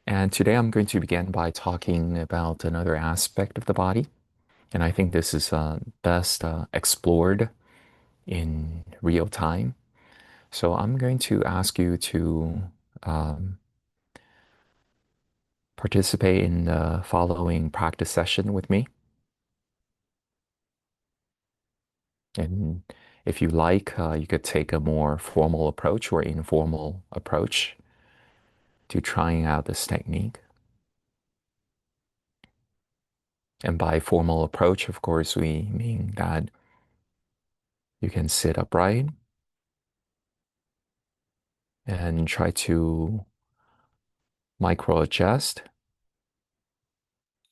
And today I'm going to begin by talking about another aspect of the body. And I think this is best explored in real time. So I'm going to ask you to um, participate in the following practice session with me. And if you like, you could take a more formal approach or informal approach to trying out this technique. And by formal approach, of course, we mean that you can sit upright and try to micro adjust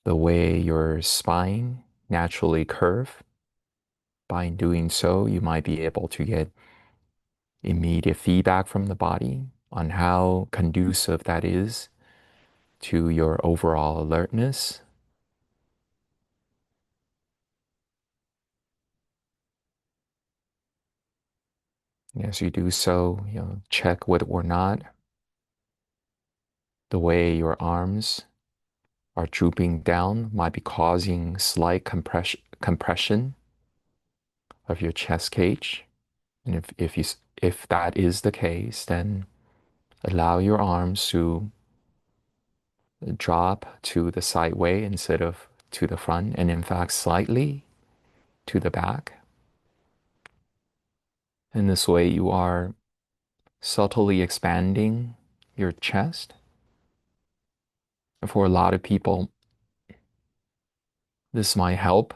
the way your spine naturally curve. By doing so, you might be able to get immediate feedback from the body on how conducive that is to your overall alertness. As you do so, check whether or not the way your arms are drooping down might be causing slight compression of your chest cage. And if that is the case, then allow your arms to drop to the side way instead of to the front, and in fact, slightly to the back. In this way, you are subtly expanding your chest. And for a lot of people, this might help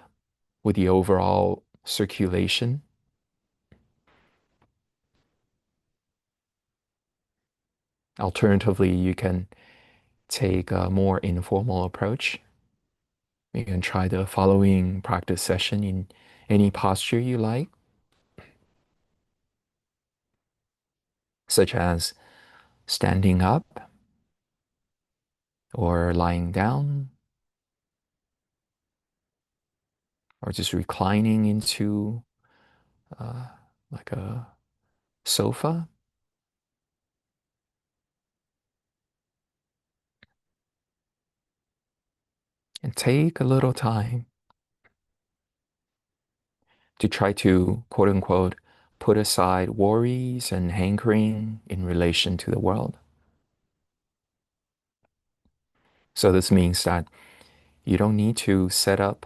with the overall circulation. Alternatively, you can take a more informal approach. You can try the following practice session in any posture you like, such as standing up or lying down or just reclining into uh, like a sofa. And take a little time to try to, quote unquote, put aside worries and hankering in relation to the world. So this means that you don't need to set up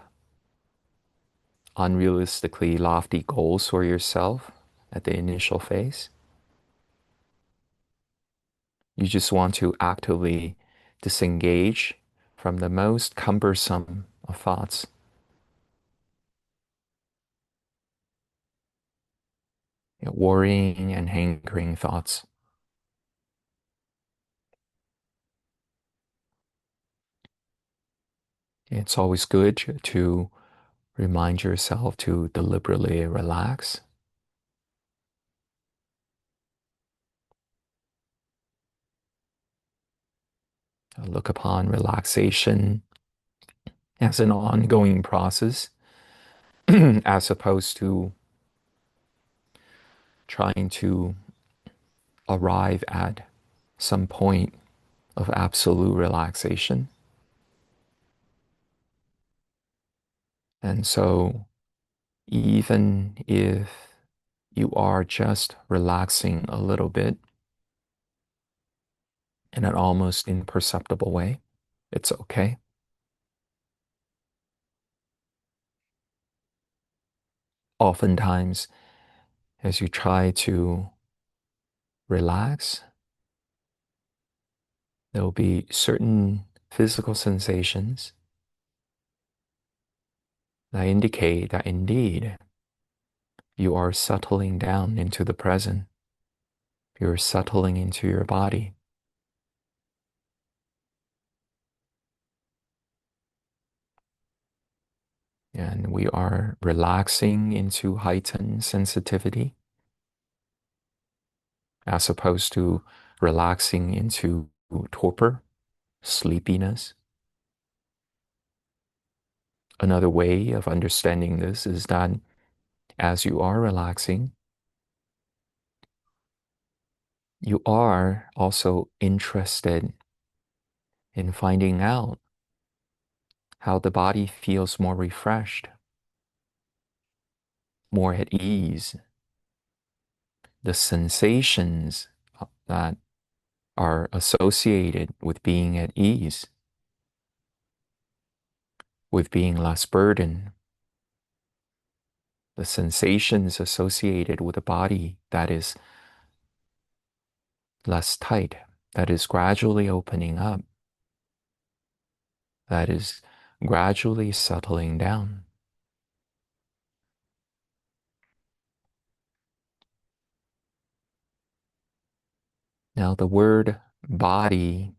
unrealistically lofty goals for yourself at the initial phase. You just want to actively disengage from the most cumbersome of thoughts, worrying and hankering thoughts. It's always good to remind yourself to deliberately relax. Look upon relaxation as an ongoing process as opposed to trying to arrive at some point of absolute relaxation. And so, even if you are just relaxing a little bit in an almost imperceptible way, it's okay. Oftentimes, as you try to relax, there will be certain physical sensations that indicate that indeed you are settling down into the present. You're settling into your body. And we are relaxing into heightened sensitivity as opposed to relaxing into torpor, sleepiness. Another way of understanding this is that as you are relaxing, you are also interested in finding out how the body feels more refreshed, more at ease, the sensations that are associated with being at ease, with being less burdened, the sensations associated with a body that is less tight, that is gradually opening up, that is gradually settling down. Now, the word body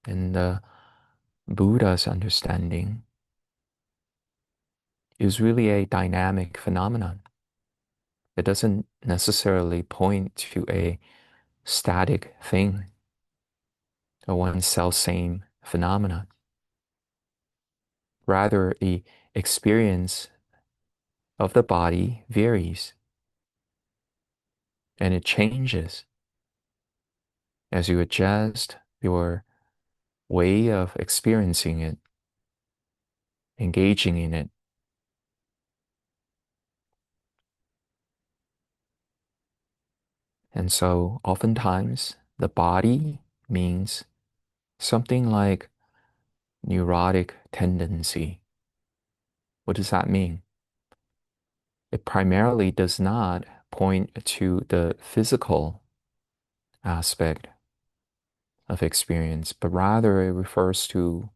in the Buddha's understanding is really a dynamic phenomenon. It doesn't necessarily point to a static thing, a one self same phenomenon. Rather, the experience of the body varies and it changes as you adjust your way of experiencing it, engaging in it. And so, oftentimes, the body means something like neurotic tendency. What does that mean? It primarily does not point to the physical aspect of experience, but rather it refers to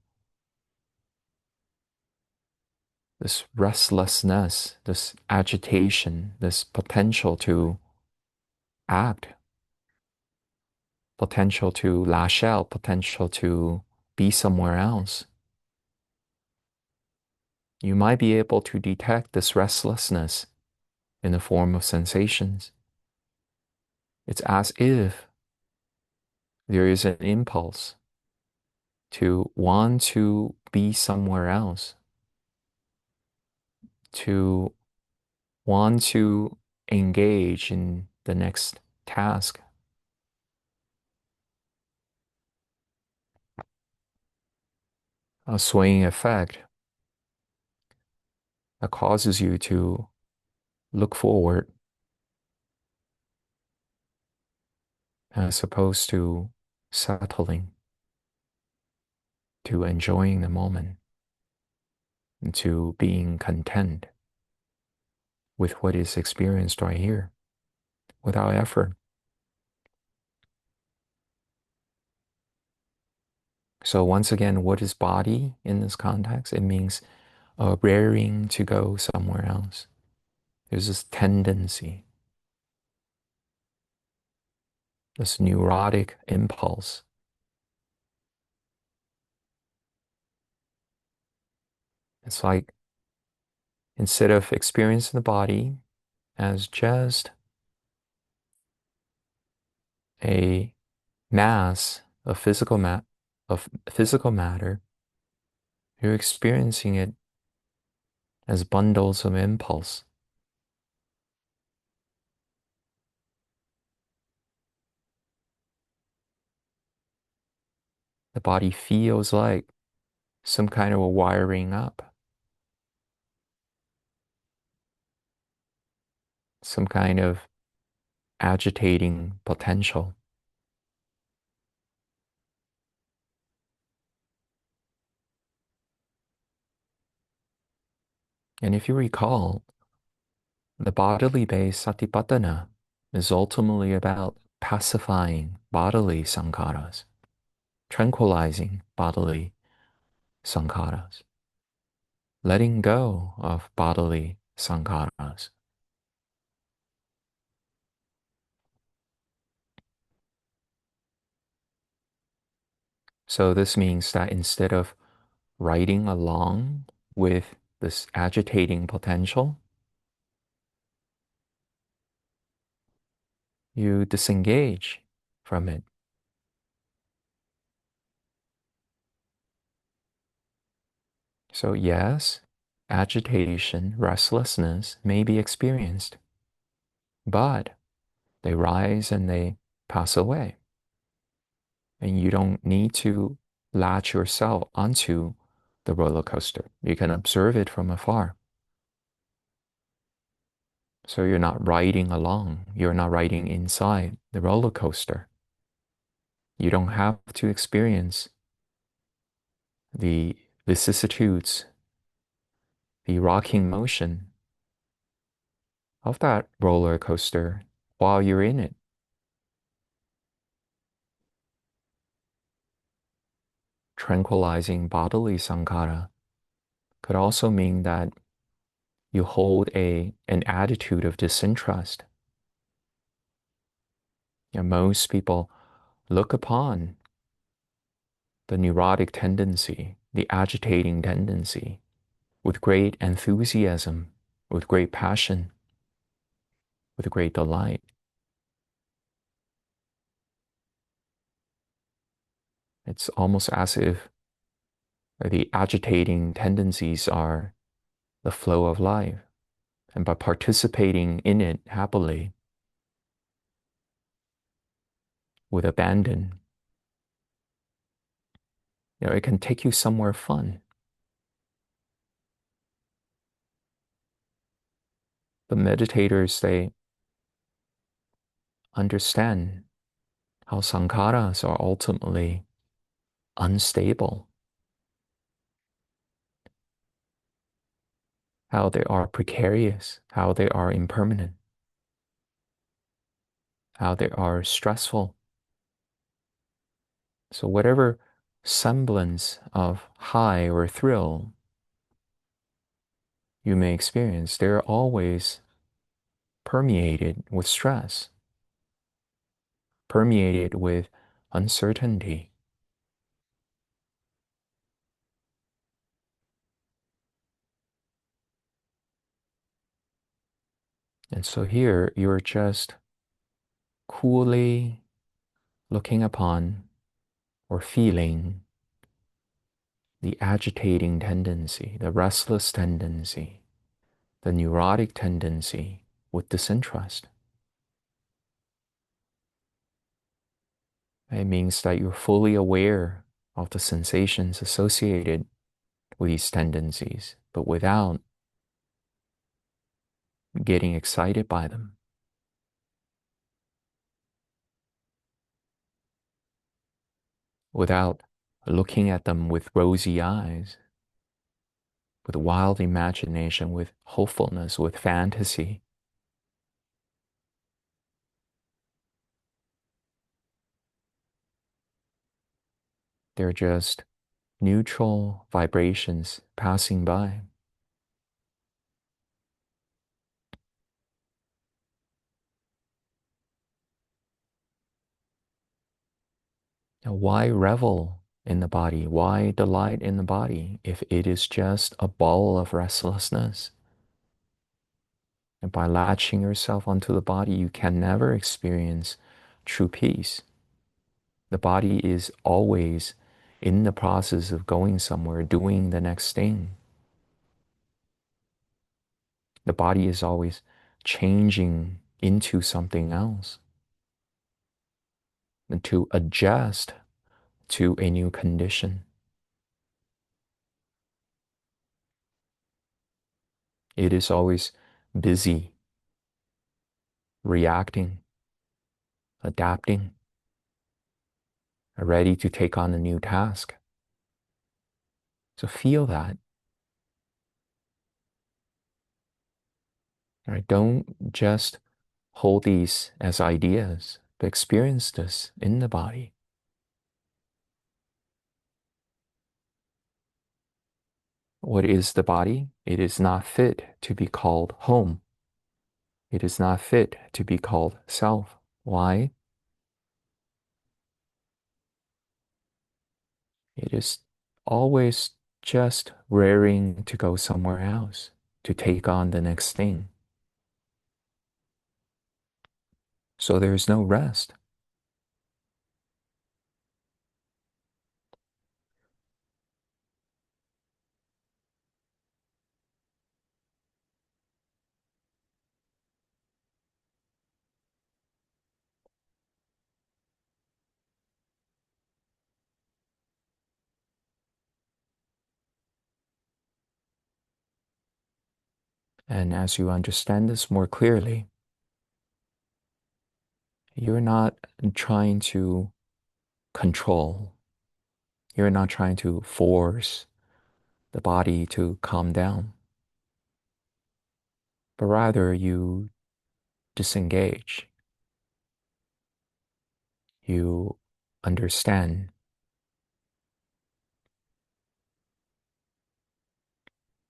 this restlessness, this agitation, this potential to act, potential to lash out, potential to be somewhere else. You might be able to detect this restlessness in the form of sensations. It's as if there is an impulse to want to be somewhere else, to want to engage in the next task. A swaying effect that causes you to look forward as opposed to settling, to enjoying the moment, and to being content with what is experienced right here without effort. So once again, what is body in this context? It means raring to go somewhere else. There's this tendency, this neurotic impulse. It's like instead of experiencing the body as just a mass of physical matter, you're experiencing it as bundles of impulse. The body feels like some kind of a wiring up, some kind of agitating potential. And if you recall, the bodily based satipatthana is ultimately about pacifying bodily sankharas, tranquilizing bodily sankharas, letting go of bodily sankharas. So this means that instead of riding along with this agitating potential, you disengage from it. So yes, agitation, restlessness may be experienced, but they rise and they pass away. And you don't need to latch yourself onto the roller coaster. You can observe it from afar. So you're not riding along. You're not riding inside the roller coaster. You don't have to experience the vicissitudes, the rocking motion of that roller coaster while you're in it. Tranquilizing bodily sankhara could also mean that you hold an attitude of disinterest. Most people look upon the neurotic tendency, the agitating tendency, with great enthusiasm, with great passion, with great delight. It's almost as if the agitating tendencies are the flow of life. And by participating in it happily, with abandon, it can take you somewhere fun. But meditators, they understand how sankharas are ultimately unstable, how they are precarious, how they are impermanent, how they are stressful. So whatever semblance of high or thrill you may experience, they're always permeated with stress, permeated with uncertainty. And so here you're just coolly looking upon or feeling the agitating tendency, the restless tendency, the neurotic tendency with disinterest. It means that you're fully aware of the sensations associated with these tendencies, but without getting excited by them, without looking at them with rosy eyes, with wild imagination, with hopefulness, with fantasy. They're just neutral vibrations passing by. Now, why revel in the body? Why delight in the body if it is just a ball of restlessness? And by latching yourself onto the body, you can never experience true peace. The body is always in the process of going somewhere, doing the next thing. The body is always changing into something else and to adjust to a new condition. It is always busy, reacting, adapting, ready to take on a new task. So feel that. Right? Don't just hold these as ideas, but experience this in the body. What is the body? It is not fit to be called home. It is not fit to be called self. Why? It is always just raring to go somewhere else, to take on the next thing. So there is no rest. And as you understand this more clearly, you're not trying to control, you're not trying to force the body to calm down, but rather you disengage, you understand,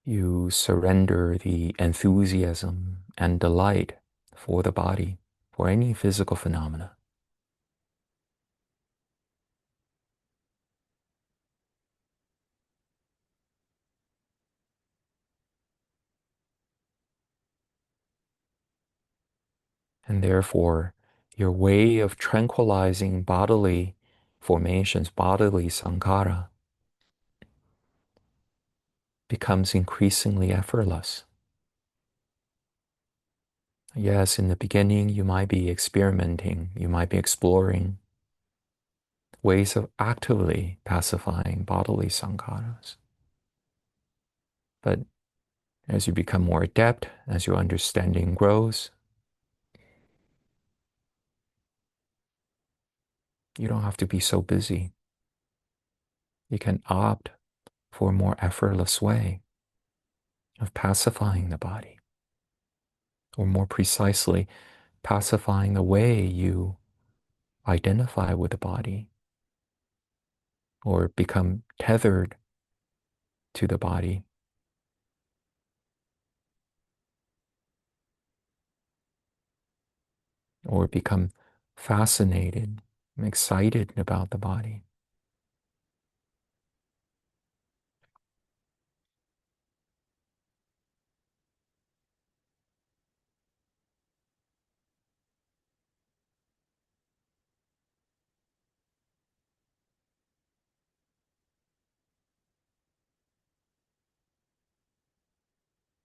you surrender the enthusiasm and delight for the body, for any physical phenomena. And therefore, your way of tranquilizing bodily formations, bodily sankhara, becomes increasingly effortless. Yes, in the beginning, you might be experimenting, you might be exploring ways of actively pacifying bodily sankharas. But as you become more adept, as your understanding grows, you don't have to be so busy. You can opt for a more effortless way of pacifying the body, or more precisely, pacifying the way you identify with the body or become tethered to the body or become fascinated and excited about the body.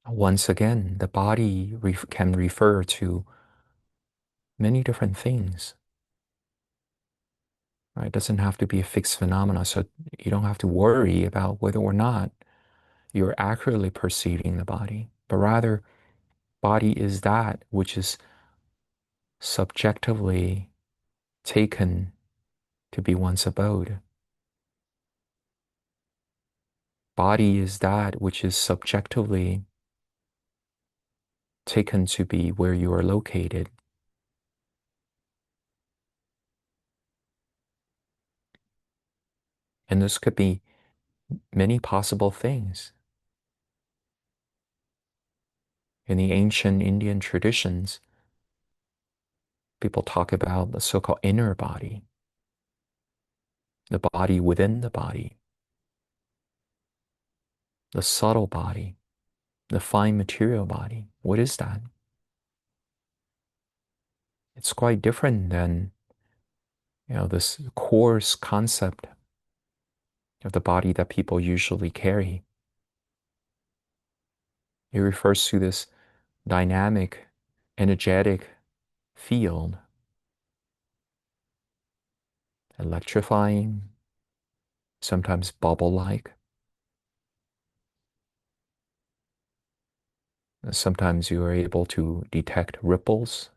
Once again, the body can refer to many different things. Right? It doesn't have to be a fixed phenomena, so you don't have to worry about whether or not you're accurately perceiving the body, but rather, body is that which is subjectively taken to be one's abode. Body is that which is subjectively taken to be where you are located. And this could be many possible things. In the ancient Indian traditions, people talk about the so-called inner body, the body within the body, the subtle body, the fine material body. What is that? It's quite different than, this coarse concept of the body that people usually carry. It refers to this dynamic, energetic field, electrifying, sometimes bubble-like. Sometimes you are able to detect ripples.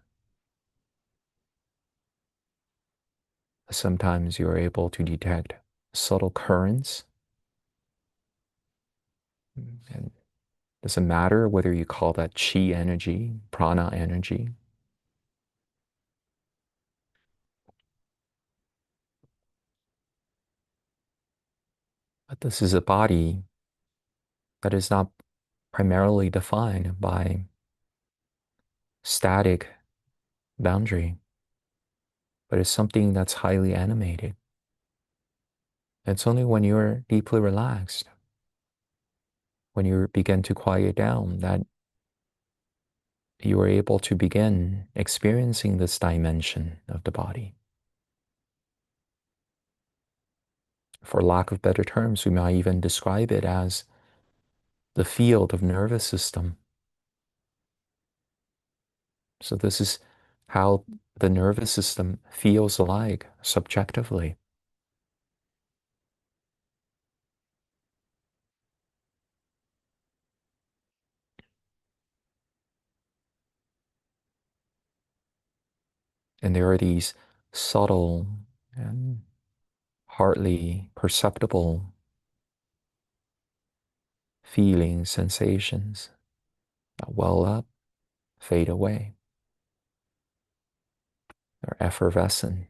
Sometimes you are able to detect subtle currents. And it doesn't matter whether you call that chi energy, prana energy. But this is a body that is not primarily defined by static boundary, but is something that's highly animated. It's only when you're deeply relaxed, when you begin to quiet down, that you are able to begin experiencing this dimension of the body. For lack of better terms, we might even describe it as the field of nervous system. So this is how the nervous system feels like subjectively. And there are these subtle and hardly perceptible feelings, sensations that well up, fade away. They're effervescent,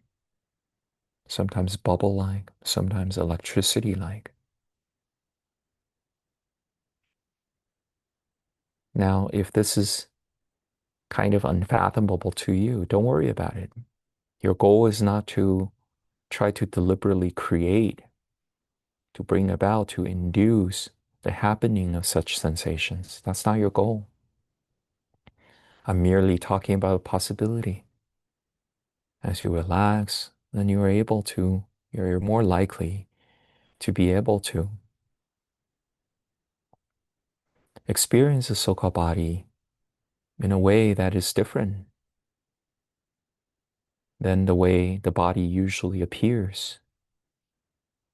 sometimes bubble-like, sometimes electricity-like. Now, if this is kind of unfathomable to you, don't worry about it. Your goal is not to try to deliberately create, to bring about, to induce the happening of such sensations. That's not your goal. I'm merely talking about a possibility. As you relax, then you're more likely to be able to experience the so-called body in a way that is different than the way the body usually appears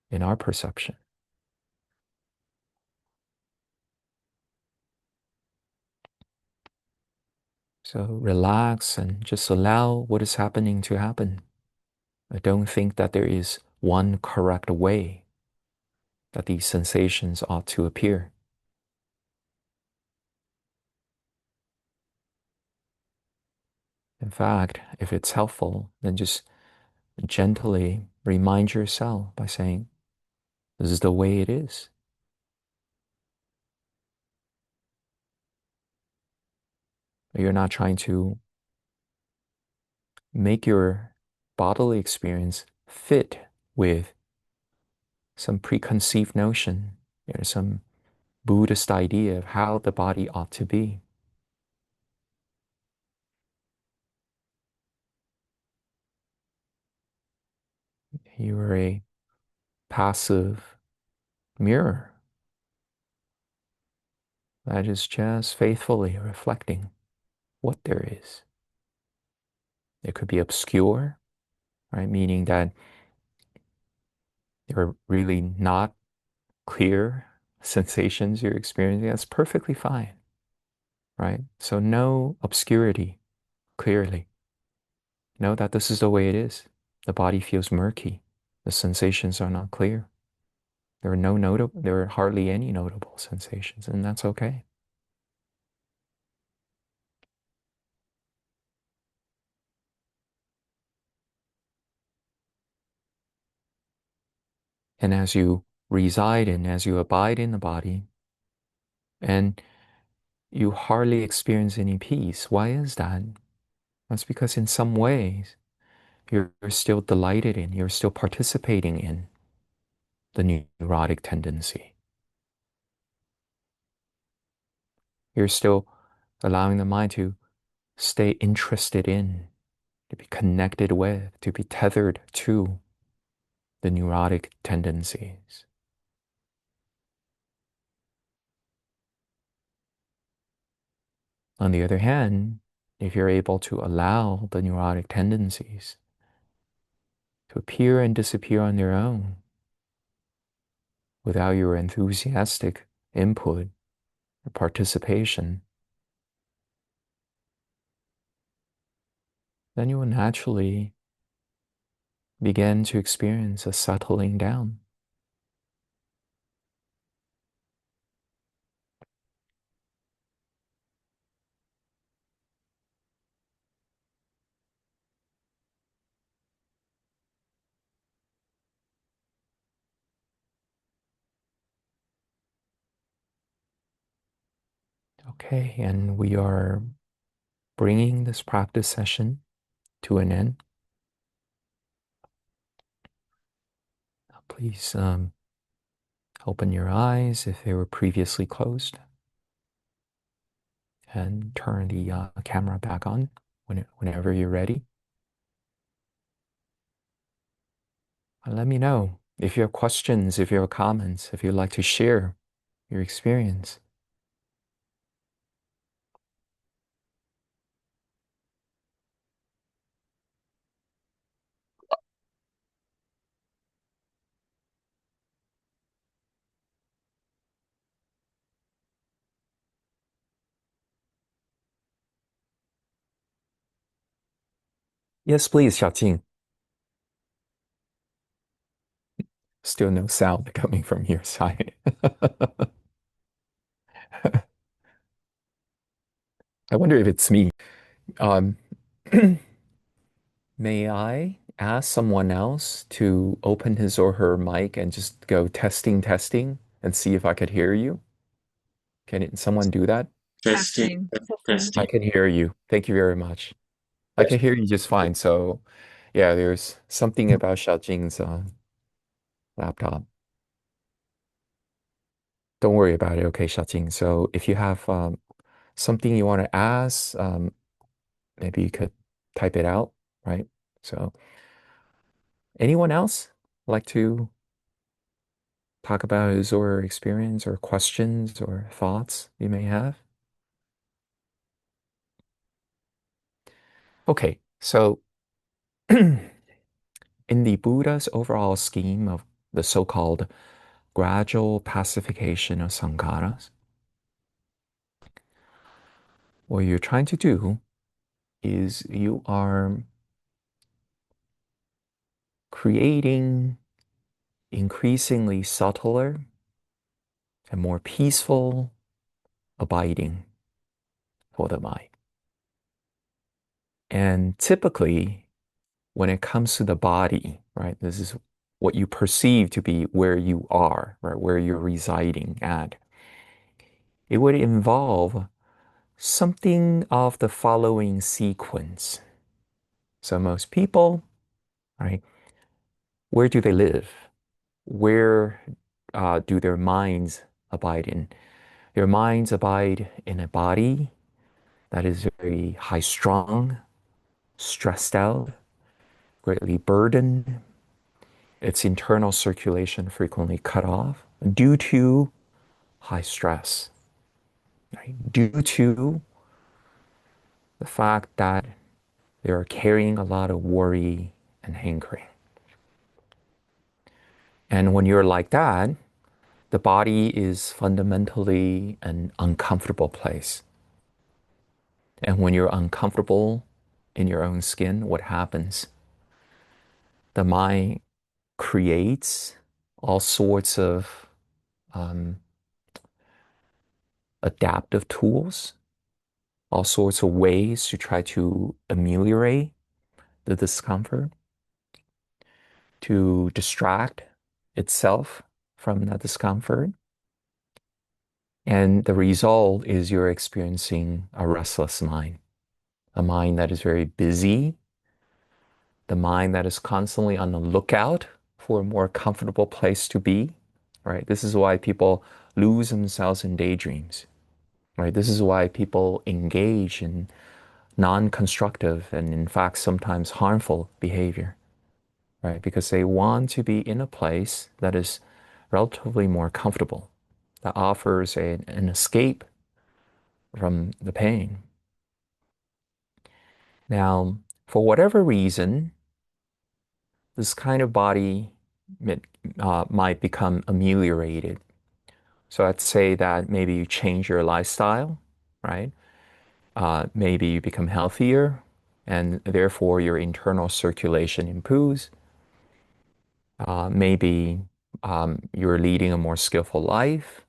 in our perception. So relax and just allow what is happening to happen. I don't think that there is one correct way that these sensations ought to appear. In fact, if it's helpful, then just gently remind yourself by saying, this is the way it is. You're not trying to make your bodily experience fit with some preconceived notion, some Buddhist idea of how the body ought to be. You are a passive mirror that is just faithfully reflecting what there is. It could be obscure, right? Meaning that there are really not clear sensations you're experiencing. That's perfectly fine, right? So no obscurity, clearly. Know that this is the way it is. The body feels murky. The sensations are not clear. There are hardly any notable sensations, and that's okay. And as you as you abide in the body, and you hardly experience any peace, why is that? That's because in some ways, you're still delighted in, you're still participating in the neurotic tendency. You're still allowing the mind to stay interested in, to be connected with, to be tethered to the neurotic tendencies. On the other hand, if you're able to allow the neurotic tendencies to appear and disappear on their own without your enthusiastic input or participation, then you will naturally begin to experience a settling down. Okay, and we are bringing this practice session to an end. Please open your eyes if they were previously closed and turn the camera back on whenever you're ready. And let me know if you have questions, if you have comments, if you'd like to share your experience. Yes, please, Xiaoqing. Still no sound coming from your side. I wonder if it's me. Um, may I ask someone else to open his or her mic and just go testing, testing, and see if I could hear you? Someone do that? Testing, I testing. can hear you. Thank you very much. I can hear you just fine. So, yeah, there's something about Xiaojing's laptop. Don't worry about it, okay, Xiaojing. So, if you have something you want to ask, maybe you could type it out, right? So, anyone else like to talk about his or her experience or questions or thoughts you may have? Okay, so in the Buddha's overall scheme of the so-called gradual pacification of sankharas, what you're trying to do is you are creating increasingly subtler and more peaceful abiding for the mind. And typically, when it comes to the body, right, this is what you perceive to be where you are, right, where you're residing at. It would involve something of the following sequence. So most people, right, where do they live? Where do their minds abide in? Their minds abide in a body that is very high strung, stressed out, greatly burdened, its internal circulation frequently cut off due to high stress, right? Due to the fact that they are carrying a lot of worry and hankering. And when you're like that, the body is fundamentally an uncomfortable place. And when you're uncomfortable in your own skin, what happens? The mind creates all sorts of um, adaptive tools, all sorts of ways to try to ameliorate the discomfort, to distract itself from that discomfort. And the result is you're experiencing a restless mind, a mind that is very busy, the mind that is constantly on the lookout for a more comfortable place to be, right? This is why people lose themselves in daydreams, right? This is why people engage in non-constructive and, in fact, sometimes harmful behavior, right? Because they want to be in a place that is relatively more comfortable, that offers an escape from the pain. Now, for whatever reason, this kind of body might become ameliorated. So let's say that maybe you change your lifestyle, right? Maybe you become healthier, and therefore your internal circulation improves. Maybe you're leading a more skillful life,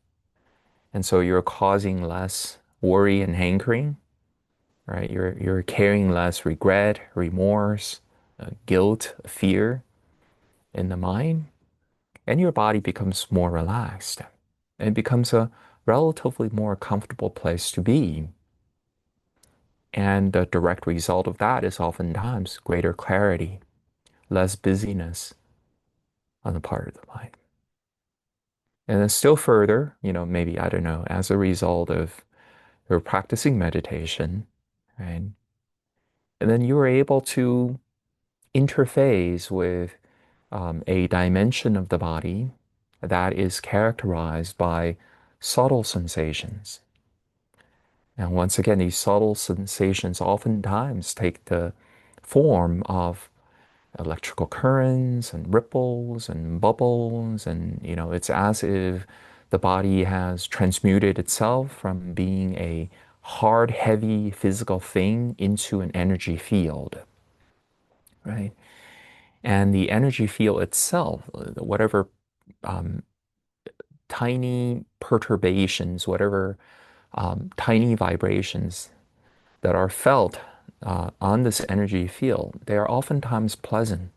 and so you're causing less worry and hankering, right? You're carrying less regret, remorse, guilt, fear in the mind, and your body becomes more relaxed. It becomes a relatively more comfortable place to be. And the direct result of that is oftentimes greater clarity, less busyness on the part of the mind. And then still further, maybe, I don't know, as a result of your practicing meditation, right? And then you are able to interface with a dimension of the body that is characterized by subtle sensations. And once again, these subtle sensations oftentimes take the form of electrical currents and ripples and bubbles. And, it's as if the body has transmuted itself from being a hard, heavy physical thing into an energy field. right? And the energy field itself, whatever um, tiny perturbations, whatever tiny vibrations that are felt on this energy field, they are oftentimes pleasant.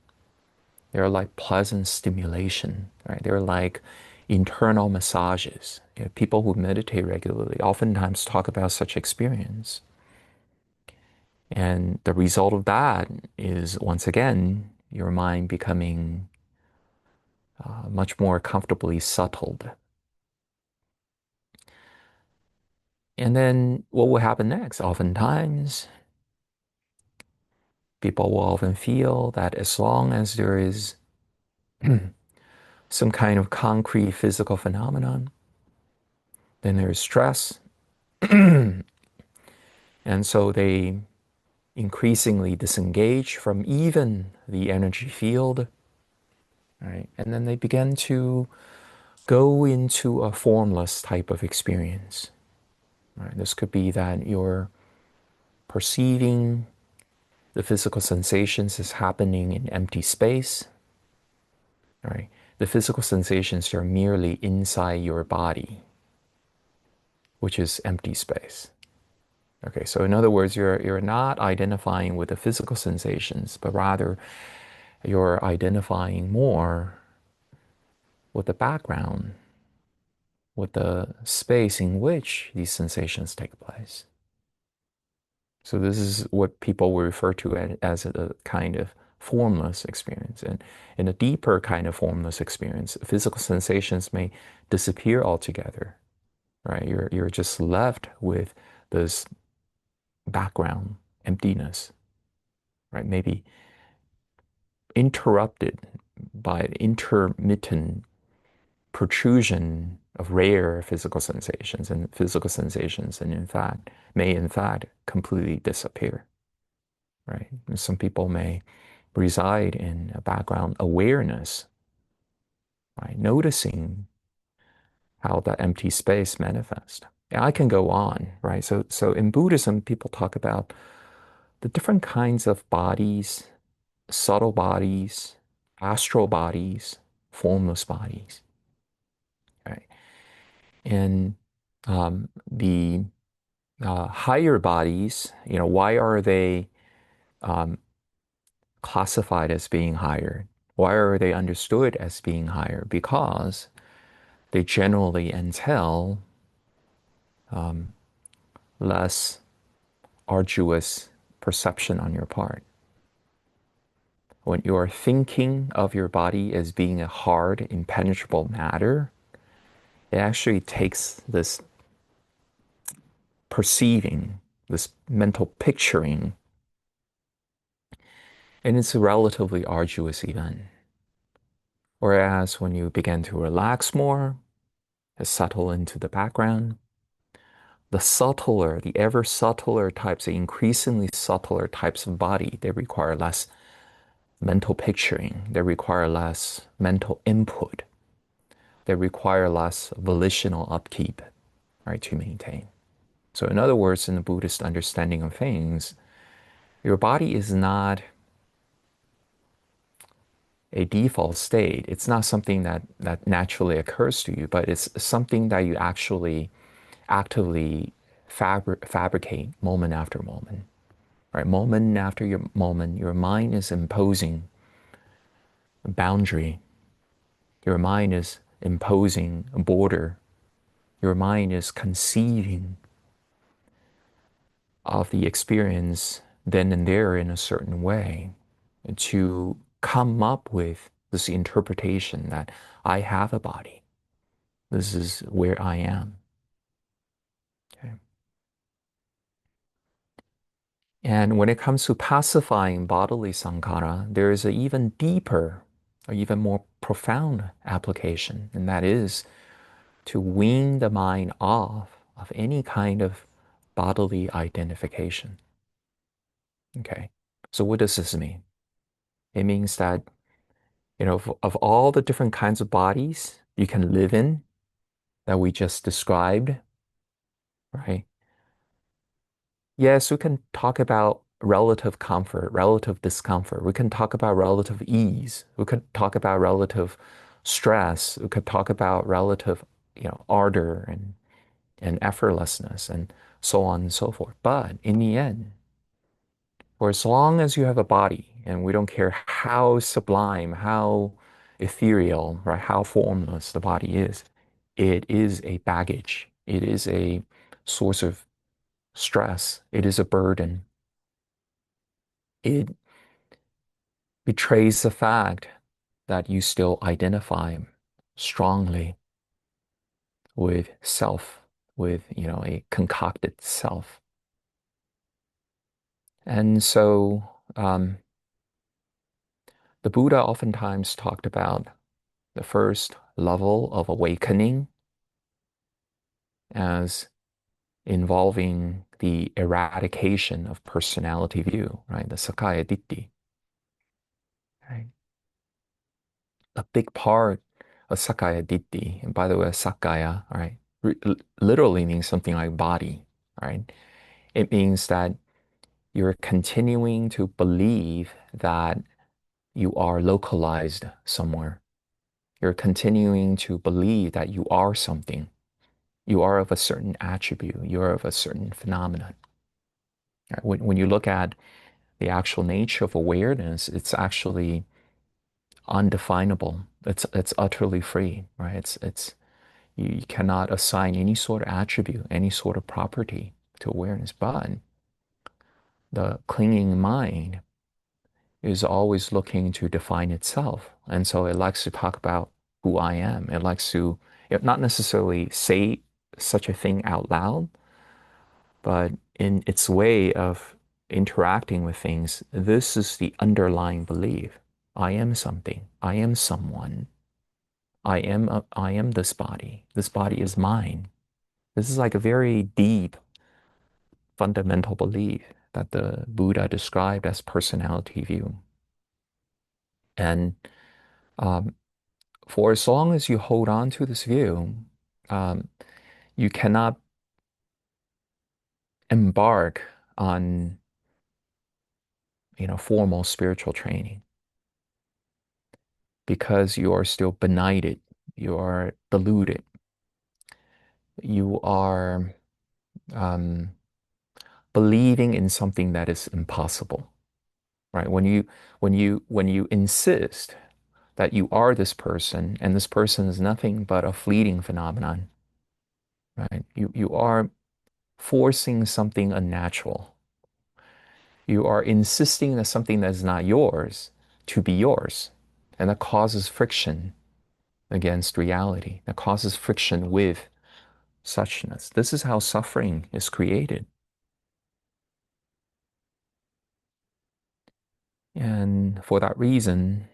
They're like pleasant stimulation, right? They're like internal massages. You know, people who meditate regularly oftentimes talk about such experience. And the result of that is, once again, your mind becoming much more comfortably settled. And then what will happen next? Oftentimes, people will often feel that as long as there is some kind of concrete physical phenomenon, then there is stress. And so they increasingly disengage from even the energy field, right? And then they begin to go into a formless type of experience, right? This could be that you're perceiving the physical sensations as happening in empty space, right? The physical sensations are merely inside your body, which is empty space. Okay, so in other words, you're not identifying with the physical sensations, but rather you're identifying more with the background, with the space in which these sensations take place. So this is what people will refer to as a kind of formless experience. And in a deeper kind of formless experience, physical sensations may disappear altogether, right? You're just left with this background emptiness, right? Maybe interrupted by intermittent protrusion of rare physical sensations, and physical sensations, and in fact, may in fact completely disappear, right? And some people may reside in a background awareness, right? Noticing how that empty space manifests. And I can go on, right? So in Buddhism, people talk about the different kinds of bodies, subtle bodies, astral bodies, formless bodies, right? And the higher bodies, why are they um, classified as being higher? Why are they understood as being higher? Because they generally entail um, less arduous perception on your part. When you are thinking of your body as being a hard, impenetrable matter, it actually takes this perceiving, this mental picturing, and it's a relatively arduous event. Whereas when you begin to relax more, settle into the background, the subtler, the ever subtler types, the increasingly subtler types of body, they require less mental picturing, they require less mental input, they require less volitional upkeep, right, to maintain. So in other words, in the Buddhist understanding of things, your body is not a default state. It's not something that naturally occurs to you, but it's something that you actually actively fabricate moment after moment, right? Moment after your moment, your mind is imposing a boundary. Your mind is imposing a border. Your mind is conceiving of the experience then and there in a certain way to come up with this interpretation that I have a body. This is where I am. Okay. And when it comes to pacifying bodily sankhara, there is an even deeper, or even more profound application, and that is to wean the mind off of any kind of bodily identification. Okay. So what does this mean? It means that, of all the different kinds of bodies you can live in that we just described, right? Yes, we can talk about relative comfort, relative discomfort. We can talk about relative ease. We could talk about relative stress. We could talk about relative, ardor and effortlessness and so on and so forth. But in the end, for as long as you have a body, and we don't care how sublime, how ethereal, right, how formless the body is, it is a baggage. It is a source of stress. It is a burden. It betrays the fact that you still identify strongly with self, with, a concocted self. And so the Buddha oftentimes talked about the first level of awakening as involving the eradication of personality view, right? The Sakaya Ditti, right? A big part of Sakaya Ditti, and by the way, Sakaya, right, literally means something like body, right? It means that you're continuing to believe that you are localized somewhere. You're continuing to believe that you are something. You are of a certain attribute. You are of a certain phenomenon. Right? When you look at the actual nature of awareness, it's actually undefinable. It's utterly free, right? It's you cannot assign any sort of attribute, any sort of property to awareness. But the clinging mind is always looking to define itself. And so it likes to talk about who I am. It likes to not necessarily say such a thing out loud, but in its way of interacting with things, this is the underlying belief. I am something. I am someone. I am this body. This body is mine. This is like a very deep, fundamental belief that the Buddha described as personality view. And um, for as long as you hold on to this view, um, you cannot embark on, formal spiritual training because you are still benighted, you are deluded, you are um, believing in something that is impossible, right? When you insist that you are this person and this person is nothing but a fleeting phenomenon, right? You are forcing something unnatural. You are insisting that something that is not yours to be yours. And that causes friction against reality. That causes friction with suchness. This is how suffering is created. And for that reason,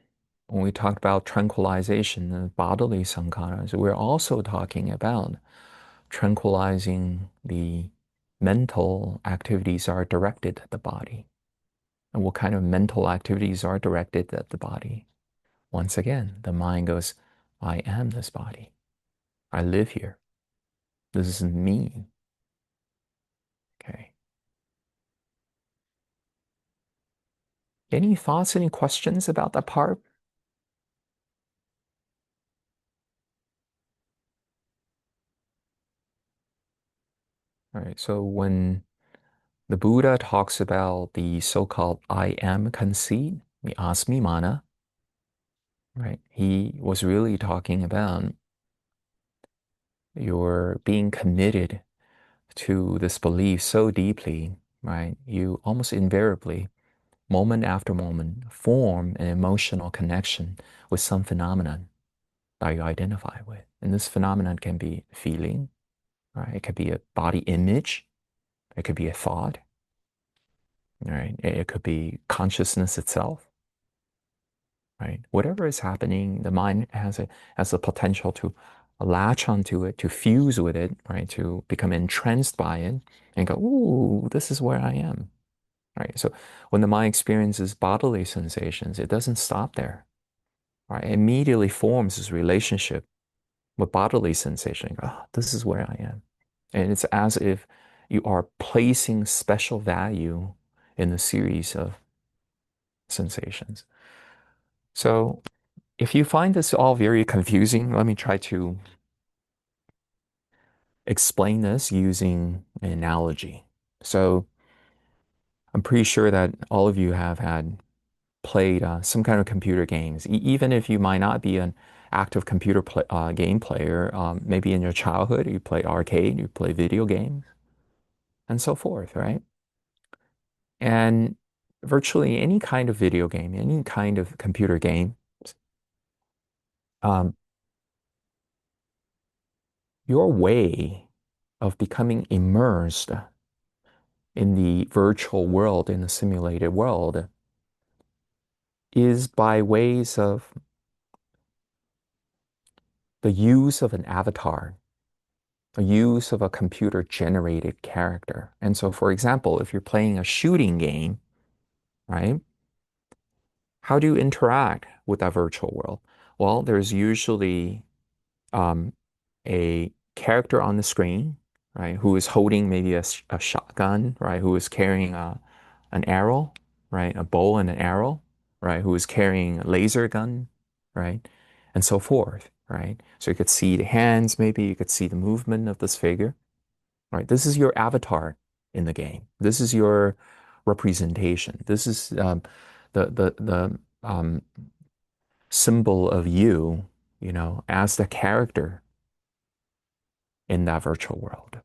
when we talk about tranquilization of bodily sankharas, we're also talking about tranquilizing the mental activities are directed at the body. And what kind of mental activities are directed at the body? Once again, the mind goes, I am this body. I live here. This is me. Okay. Any thoughts, any questions about that part? All right. So when the Buddha talks about the so-called I am conceit, the asmimana, right? He was really talking about your being committed to this belief so deeply, right? You almost invariably, moment after moment, form an emotional connection with some phenomenon that you identify with. And this phenomenon can be feeling, right? It could be a body image. It could be a thought, right? It could be consciousness itself, right? Whatever is happening, the mind has a potential to latch onto it, to fuse with it, right? To become entranced by it and go, ooh, this is where I am, right? So when the mind experiences bodily sensations, it doesn't stop there, right? It immediately forms this relationship with bodily sensation. Oh, this is where I am. And it's as if you are placing special value in the series of sensations. So if you find this all very confusing, let me try to explain this using an analogy. So I'm pretty sure that all of you have had played some kind of computer games, even if you might not be an active game player. Maybe in your childhood, you play arcade, you play video games, and so forth, right? And virtually any kind of video game, any kind of computer game, um, your way of becoming immersed in the virtual world, in the simulated world, is by ways of the use of an avatar, the use of a computer generated character. And so, for example, if you're playing a shooting game, right, how do you interact with that virtual world? Well, there's usually um, a character on the screen, right, who is holding maybe a shotgun, right, who is carrying an arrow, right, a bow and an arrow, right, who is carrying a laser gun, right, and so forth, right? So you could see the hands, maybe you could see the movement of this figure, right? This is your avatar in the game. This is your representation. This is the symbol of you, as the character in that virtual world.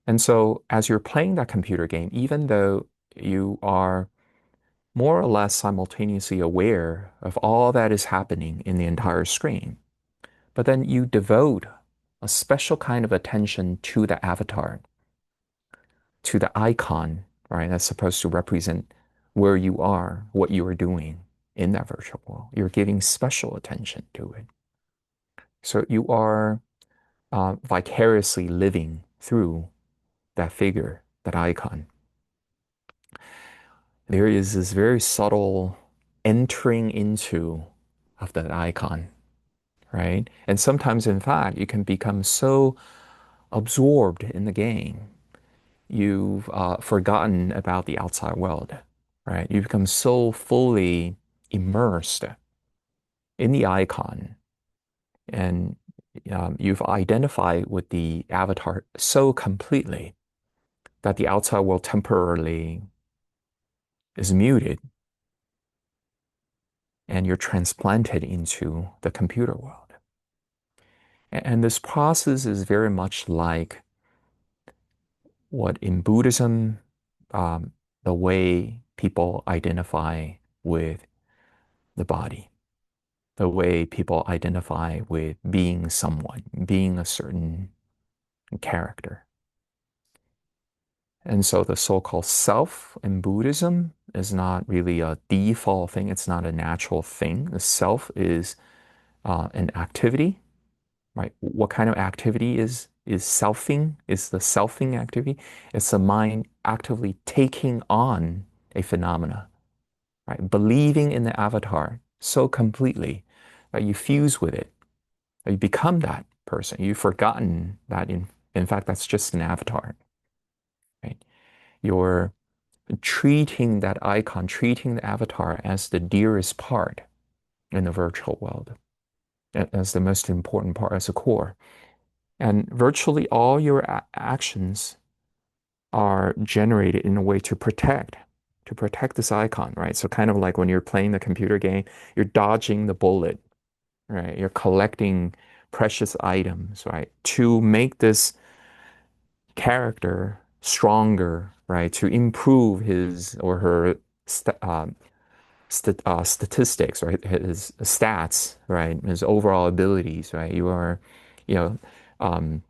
And so as you're playing that computer game, even though you are more or less simultaneously aware of all that is happening in the entire screen, but then you devote a special kind of attention to the avatar, to the icon, right? That's supposed to represent where you are, what you are doing in that virtual world. You're giving special attention to it. So you are vicariously living through that figure, that icon. There is this very subtle entering into of that icon, right? And sometimes, in fact, you can become so absorbed in the game, you've forgotten about the outside world, right? You become so fully immersed in the icon, and you've identified with the avatar so completely that the outside world temporarily is muted and you're transplanted into the computer world. And this process is very much like what in Buddhism, um, the way people identify with the body, the way people identify with being someone, being a certain character. And so the so-called self in Buddhism is not really a default thing. It's not a natural thing. The self is an activity, right? What kind of activity is selfing? Is the selfing activity? It's the mind actively taking on a phenomena, right? Believing in the avatar so completely that you fuse with it, that you become that person. You've forgotten that in fact that's just an avatar, right? You're treating that icon, treating the avatar as the dearest part in the virtual world, as the most important part, as a core. And virtually all your actions are generated in a way to protect this icon, right? So kind of like when you're playing the computer game, you're dodging the bullet, right? You're collecting precious items, right? To make this character stronger, right? To improve his or her statistics, right? His stats, right? His overall abilities, right? You are, you know, um,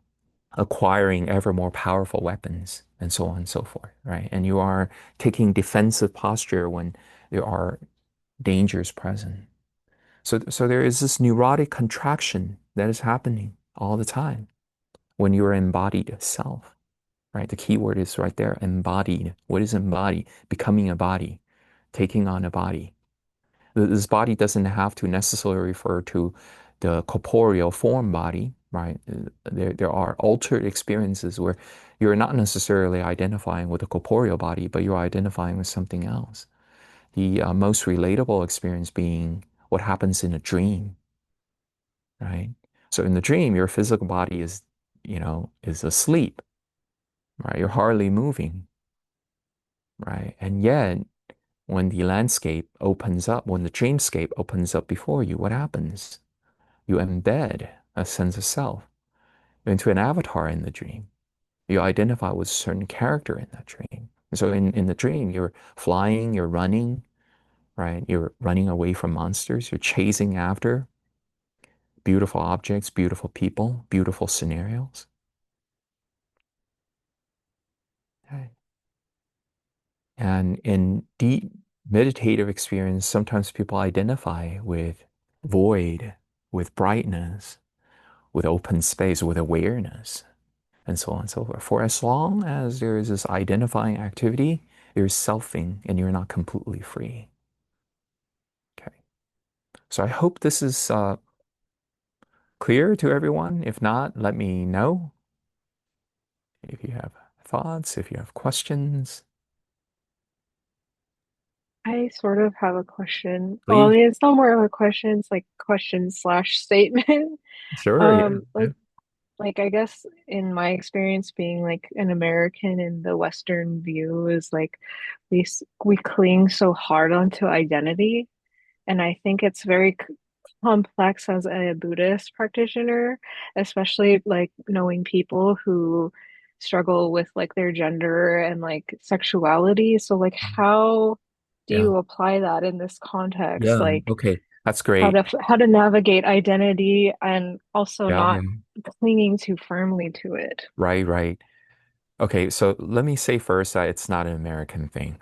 acquiring ever more powerful weapons and so on and so forth, right? And you are taking defensive posture when there are dangers present. So there is this neurotic contraction that is happening all the time when you are embodied self, right? The key word is right there, embodied. What is embodied? Becoming a body, taking on a body. This body doesn't have to necessarily refer to the corporeal form body, right? There are altered experiences where you're not necessarily identifying with a corporeal body, but you're identifying with something else. The most relatable experience being what happens in a dream, right? So in the dream, your physical body is, is asleep, right? You're hardly moving, right? And yet, when the landscape opens up, when the dreamscape opens up before you, what happens? You embed a sense of self into an avatar in the dream. You identify with a certain character in that dream. So in the dream, you're flying, you're running, right? You're running away from monsters, you're chasing after beautiful objects, beautiful people, beautiful scenarios. Right. And in deep meditative experience, sometimes people identify with void, with brightness, with open space, with awareness, and so on and so forth. For as long as there is this identifying activity, there's selfing and you're not completely free. Okay. So I hope this is clear to everyone. If not, let me know if you have thoughts, if you have questions. I sort of have a question. Well, I Please. mean, it's not more of a question, it's like question slash statement. Sure, yeah. Um, Yeah. like like I guess in my experience being like an American in the Western view is like we cling so hard onto identity. And I think it's very complex as a Buddhist practitioner, especially like knowing people who struggle with like their gender and like sexuality. So like how do Yeah. you apply that in this context? Yeah. Like Okay. That's great. how to navigate identity and also Yeah. not clinging too firmly to it. Right, right. Okay, so let me say first that it's not an American thing.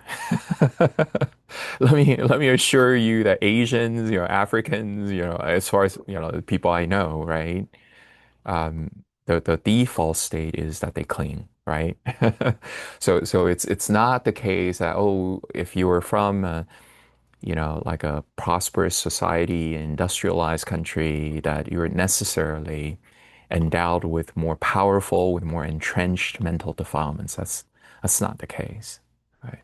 Let me assure you that Asians, Africans, as far as, the people I know, right? The default state is that they cling, right? So it's not the case that, oh, if you were from like a prosperous society, industrialized country, that you're necessarily endowed with more powerful, with more entrenched mental defilements. That's not the case, right?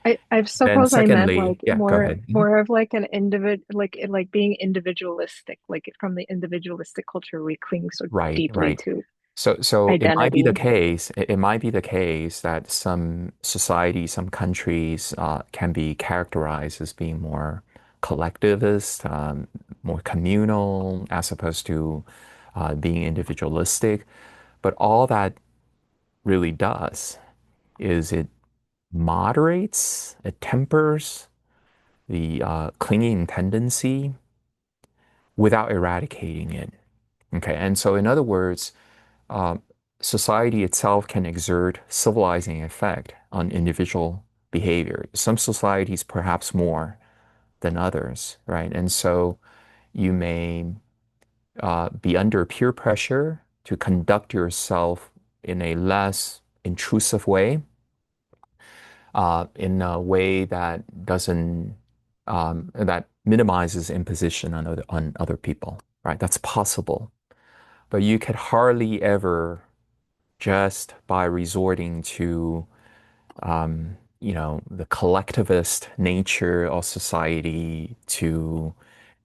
I Then suppose I meant secondly, like yeah, go ahead. Mhm. more of like an individ like being individualistic, like from the individualistic culture we cling so Right, deeply right. to So it might be the identity. case. It might be the case that some societies, some countries can be characterized as being more collectivist, more communal, as opposed to being individualistic. But all that really does is it moderates, it tempers the clinging tendency without eradicating it. Okay, and so in other words, um, society itself can exert civilizing effect on individual behavior. Some societies perhaps more than others, right? And so you may be under peer pressure to conduct yourself in a less intrusive way, in a way that doesn't that minimizes imposition on other people, right? That's possible, but you could hardly ever just by resorting to the collectivist nature of society to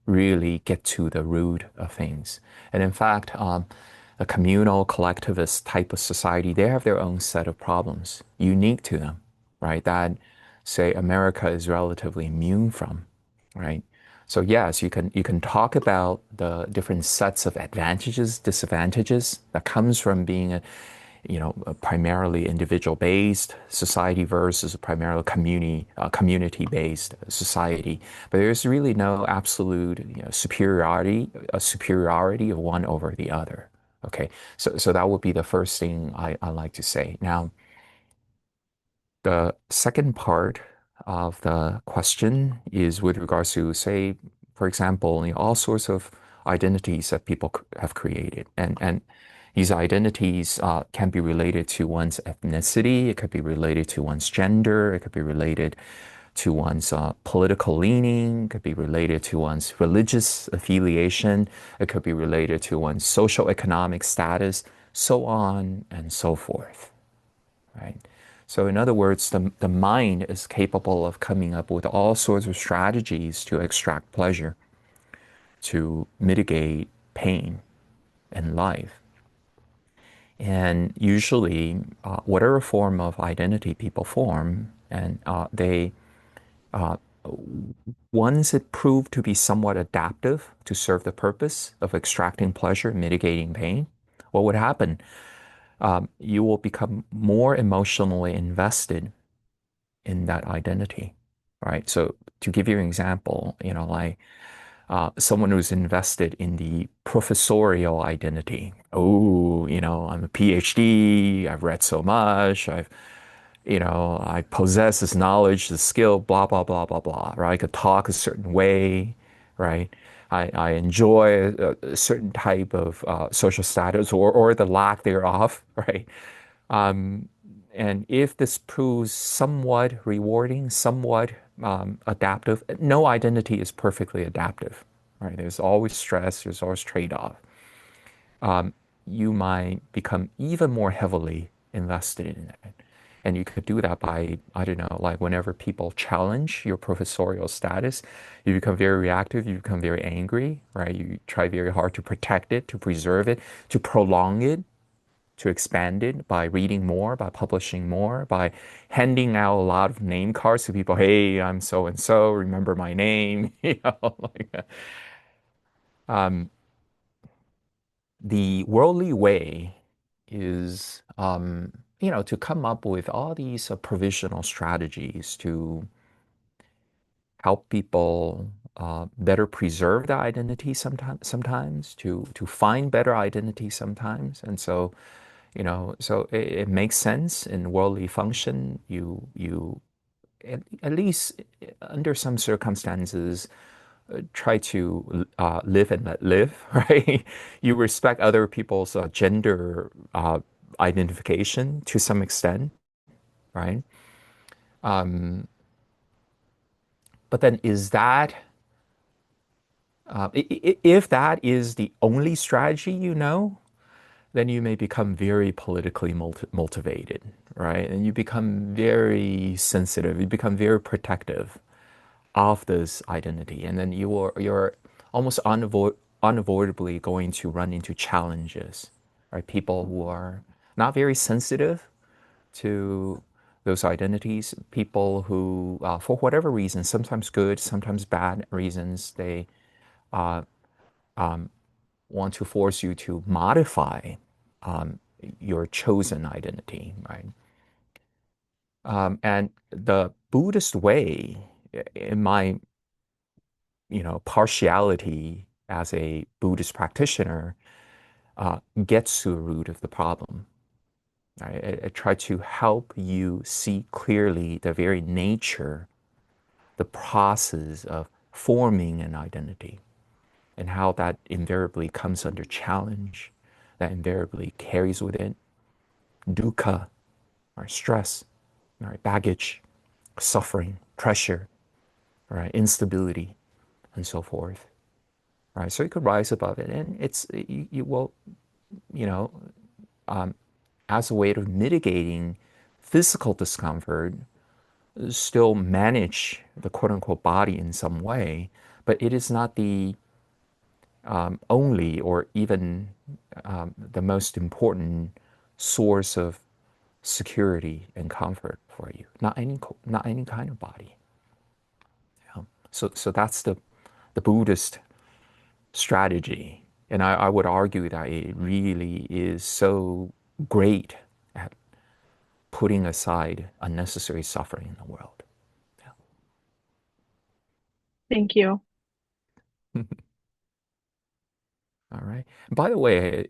really get to the root of things. And in fact, a communal collectivist type of society, they have their own set of problems unique to them, right? That, say, America is relatively immune from, right? So yes, you can talk about the different sets of advantages, disadvantages that comes from being a primarily individual-based society versus a primarily community-based society. But there's really no absolute, superiority of one over the other. Okay, so that would be the first thing I like to say. Now, the second part of the question is with regards to, say, for example, all sorts of identities that people have created, and these identities can be related to one's ethnicity, it could be related to one's gender, it could be related to one's political leaning, could be related to one's religious affiliation, it could be related to one's social economic status, so on and so forth, right? So, in other words, the mind is capable of coming up with all sorts of strategies to extract pleasure, to mitigate pain in life. And usually, whatever form of identity people form, and they once it proved to be somewhat adaptive to serve the purpose of extracting pleasure, mitigating pain, what would happen? You will become more emotionally invested in that identity, right? So to give you an example, like someone who's invested in the professorial identity. Oh, I'm a PhD, I've read so much, I possess this knowledge, this skill, blah, blah, blah, blah, blah, right? I could talk a certain way, right? I enjoy a certain type of social status or the lack thereof, right? Um, and if this proves somewhat rewarding, somewhat adaptive, no identity is perfectly adaptive, right? There's always stress, there's always trade-off. You might become even more heavily invested in it. And you could do that by, I don't know, like whenever people challenge your professorial status, you become very reactive, you become very angry, right? You try very hard to protect it, to preserve it, to prolong it, to expand it by reading more, by publishing more, by handing out a lot of name cards to people. Hey, I'm so and so. Remember my name. Um, the worldly way is, to come up with all these provisional strategies to help people better preserve their identity sometimes to find better identity sometimes. And so, so it makes sense in worldly function. You at least under some circumstances try to live and let live, right? You respect other people's gender identification to some extent, right? Um, but then is that if that is the only strategy then you may become very politically motivated, right? And you become very sensitive, you become very protective of this identity. And then you're almost unavoidably going to run into challenges, right? People who are not very sensitive to those identities, people who, for whatever reason, sometimes good, sometimes bad reasons, they want to force you to modify your chosen identity, right? And the Buddhist way, in my, partiality as a Buddhist practitioner, gets to the root of the problem. Right? It tries to help you see clearly the very nature, the process of forming an identity, and how that invariably comes under challenge, that invariably carries with it dukkha, or stress, right? Baggage, suffering, pressure, right? Instability, and so forth. Right? So you could rise above it, and you will, you know, as a way of mitigating physical discomfort, still manage the quote unquote body in some way, but it is not the only or even the most important source of security and comfort for you. Not any kind of body. So that's the Buddhist strategy, and I would argue that it really is so great at putting aside unnecessary suffering in the world. Thank you. Yeah. All right. By the way,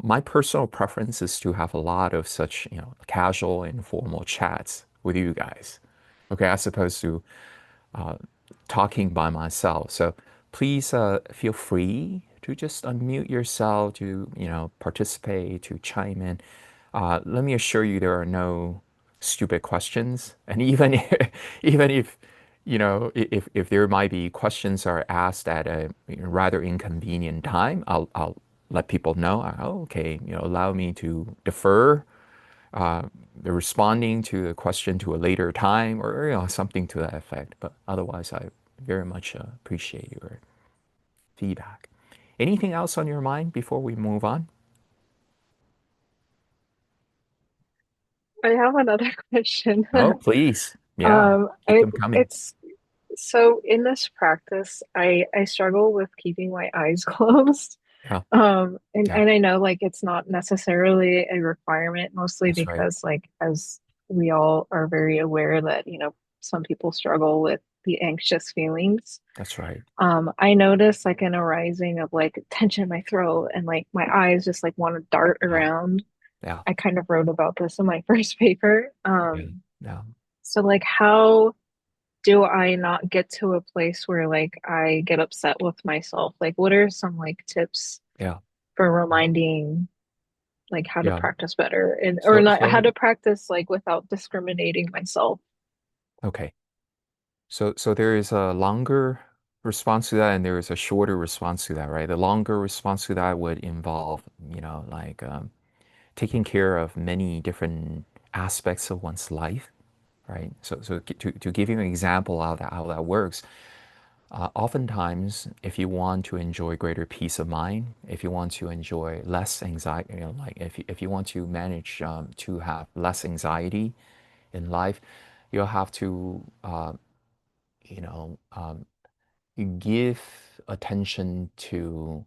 my personal preference is to have a lot of such, casual, informal chats with you guys. Okay, as opposed to uh, talking by myself. So please feel free to just unmute yourself to, participate, to chime in. Let me assure you there are no stupid questions. And even even if if there might be questions are asked at a rather inconvenient time, I'll let people know. Oh, okay, allow me to defer uh, the responding to the question to a later time, or something to that effect. But otherwise, I very much appreciate your feedback. Anything else on your mind before we move on? I have another question. Oh, please. Yeah, keep them coming. It's so in this practice, I struggle with keeping my eyes closed. Yeah, yeah, And I know like it's not necessarily a requirement, mostly that's right. because like as we all are very aware that, some people struggle with the anxious feelings. That's right. I notice like an arising of like tension in my throat and like my eyes just like want to dart Yeah, around. yeah, I kind of wrote about this in my first paper. yeah, yeah, So like how do I not get to a place where like I get upset with myself? Like what are some like tips yeah, for reminding like how to yeah. practice better and or So, not how so to practice like without discriminating myself? okay. So there is a longer response to that, and there is a shorter response to that, right? The longer response to that would involve, like taking care of many different aspects of one's life, right? So to give you an example how that works, oftentimes, if you want to enjoy greater peace of mind, if you want to enjoy less anxiety, like if you want to manage to have less anxiety in life, you'll have to, you know, um, you give attention to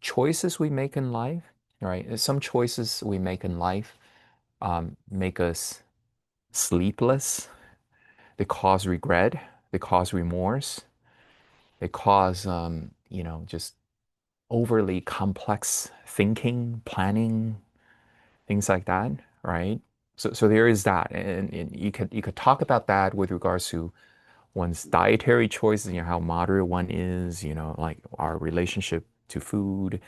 choices we make in life, right? Some choices we make in life make us sleepless. They cause regret. They cause remorse. They cause, just overly complex thinking, planning, things like that, right? So there is that, and you could talk about that with regards to one's dietary choices, how moderate one is, like our relationship to food,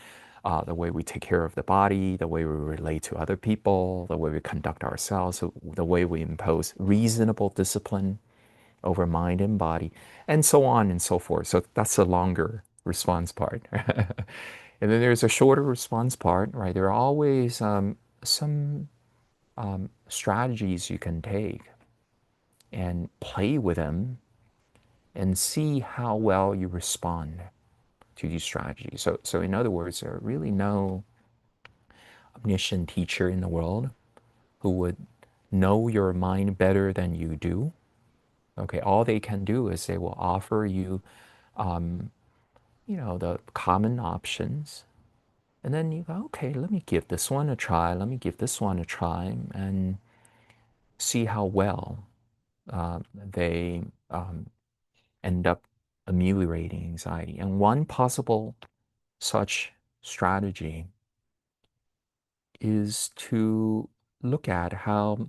the way we take care of the body, the way we relate to other people, the way we conduct ourselves, so the way we impose reasonable discipline over mind and body, and so on and so forth. So that's a longer response part. And then there's a shorter response part, right? There are always some strategies you can take and play with them and see how well you respond to these strategies. So in other words, there are really no omniscient teacher in the world who would know your mind better than you do. Okay, all they can do is they will offer you, the common options. And then you go, okay, let me give this one a try. Let me give this one a try and see how well they end up ameliorating anxiety. And one possible such strategy is to look at how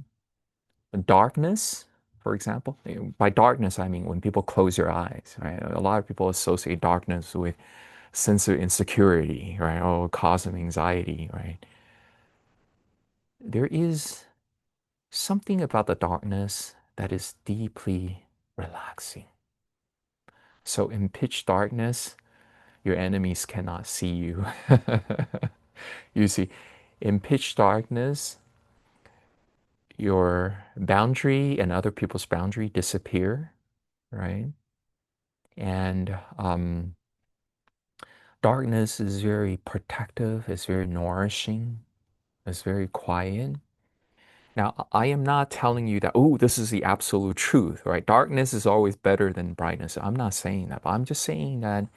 darkness, for example, by darkness, I mean when people close their eyes, right? A lot of people associate darkness with sense of insecurity, right? Oh, cause of anxiety, right? There is something about the darkness that is deeply relaxing. So in pitch darkness, your enemies cannot see you. You see, in pitch darkness, your boundary and other people's boundary disappear, right? And darkness is very protective, it's very nourishing, it's very quiet. Now, I am not telling you that, oh, this is the absolute truth, right? Darkness is always better than brightness. I'm not saying that, but I'm just saying that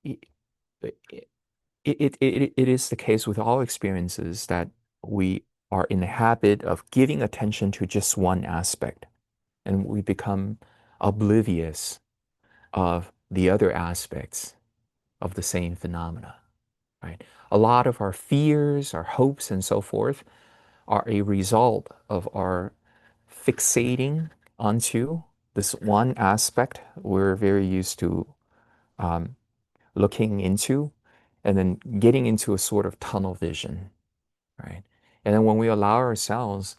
it, it, it is the case with all experiences that we are in the habit of giving attention to just one aspect, and we become oblivious of the other aspects of the same phenomena, right? A lot of our fears, our hopes, and so forth are a result of our fixating onto this one aspect we're very used to um, looking into, and then getting into a sort of tunnel vision, right? And then when we allow ourselves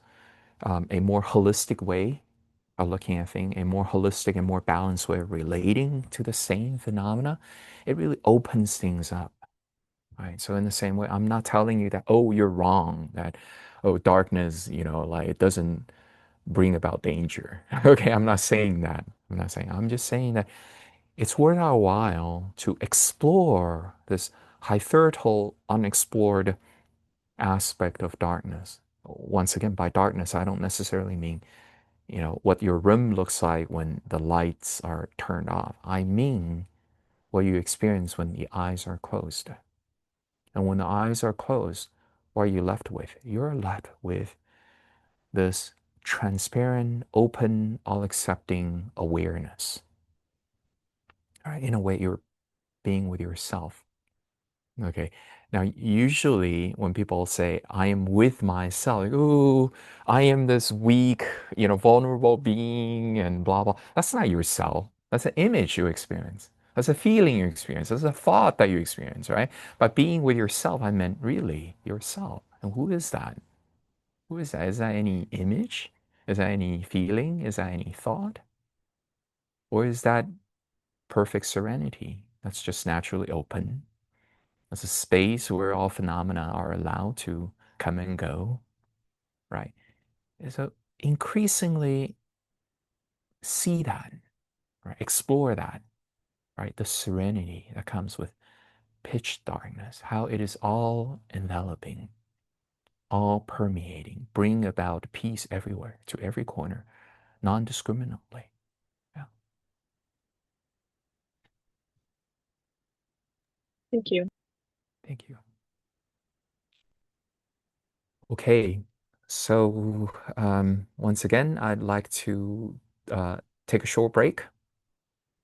a more holistic way of looking at things, a more holistic and more balanced way of relating to the same phenomena, it really opens things up. Right. So in the same way, I'm not telling you that, oh, you're wrong, that, oh, darkness, like it doesn't bring about danger. Okay. I'm not saying that. I'm just saying that it's worth our while to explore this hitherto unexplored aspect of darkness. Once again, by darkness, I don't necessarily mean, what your room looks like when the lights are turned off. I mean what you experience when the eyes are closed. And when the eyes are closed, what are you left with? You're left with this transparent, open, all accepting awareness. All right? In a way, you're being with yourself. Okay. Now, usually when people say, I am with myself, like, ooh, I am this weak, vulnerable being and blah, blah. That's not yourself. That's an image you experience. That's a feeling you experience. That's a thought that you experience, right? But being with yourself, I meant really yourself. And who is that? Who is that? Is that any image? Is that any feeling? Is that any thought? Or is that perfect serenity that's just naturally open? It's a space where all phenomena are allowed to come and go, right? And so increasingly see that, right? Explore that, right? The serenity that comes with pitch darkness, how it is all enveloping, all permeating, bring about peace everywhere, to every corner, non-discriminately. Yeah, Thank you. thank you. Okay, so once again, I'd like to take a short break,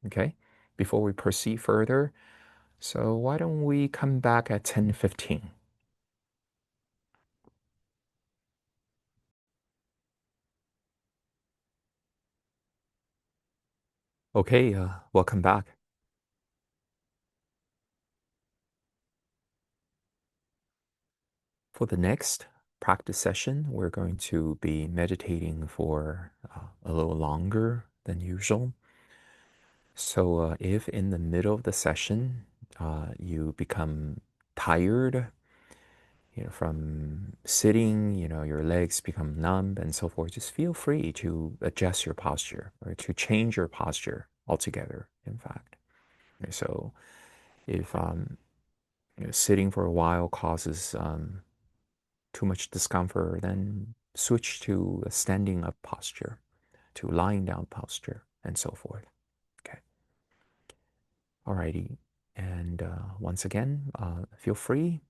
okay, before we proceed further. So why don't we come back at 10:15? Okay, welcome back. For the next practice session, we're going to be meditating for a little longer than usual. So if in the middle of the session you become tired, from sitting, your legs become numb and so forth, just feel free to adjust your posture or to change your posture altogether, in fact. Okay, so if sitting for a while causes too much discomfort, then switch to a standing up posture, to lying down posture, and so forth. Okay. Alrighty. And once again, feel free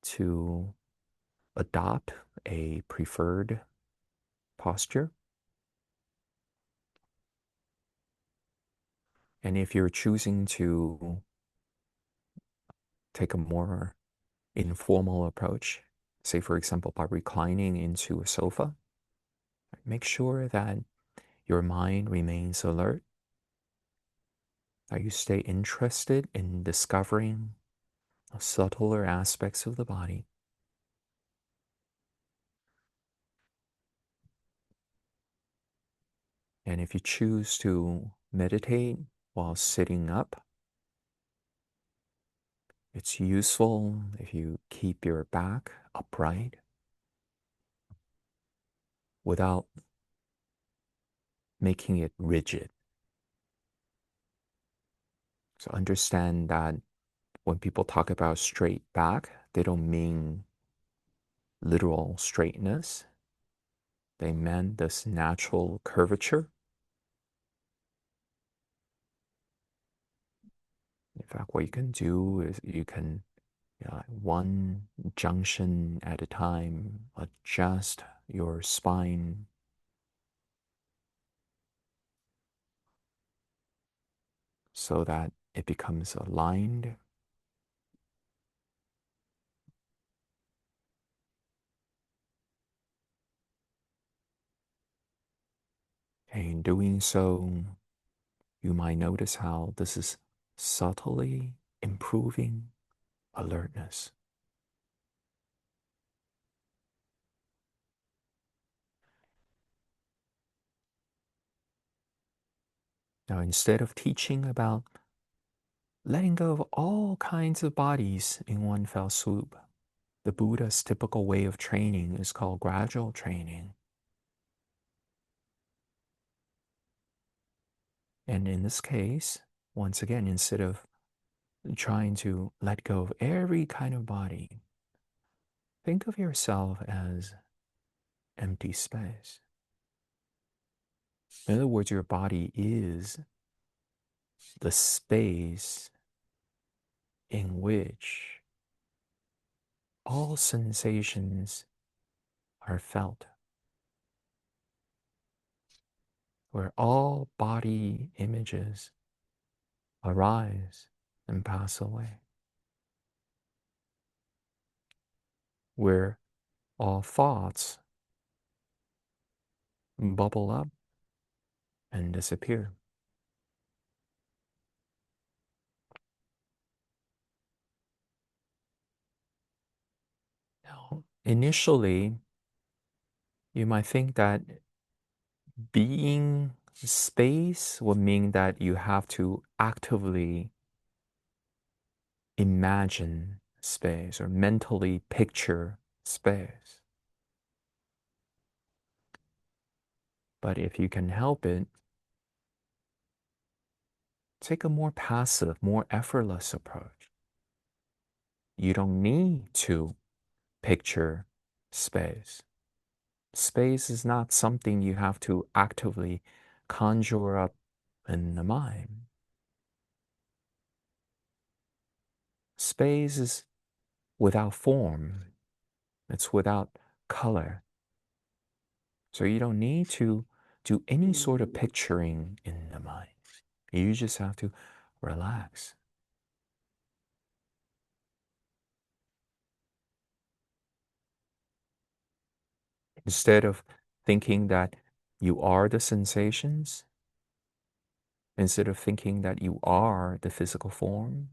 to adopt a preferred posture. And if you're choosing to take a more informal approach, say, for example, by reclining into a sofa, make sure that your mind remains alert, that you stay interested in discovering subtler aspects of the body. And if you choose to meditate while sitting up, it's useful if you keep your back upright without making it rigid. So understand that when people talk about straight back, they don't mean literal straightness. They meant this natural curvature. In fact, what you can do is you can, one junction at a time, adjust your spine so that it becomes aligned. And in doing so, you might notice how this is subtly improving alertness. Now, instead of teaching about letting go of all kinds of bodies in one fell swoop, the Buddha's typical way of training is called gradual training. And in this case, once again, instead of trying to let go of every kind of body, think of yourself as empty space. In other words, your body is the space in which all sensations are felt, where all body images arise and pass away, where all thoughts bubble up and disappear. Now, initially, you might think that being space would mean that you have to actively imagine space or mentally picture space. But if you can help it, take a more passive, more effortless approach. You don't need to picture space. Space is not something you have to actively conjure up in the mind. Space is without form, it's without color. So you don't need to do any sort of picturing in the mind. You just have to relax. Instead of thinking that you are the sensations, instead of thinking that you are the physical form,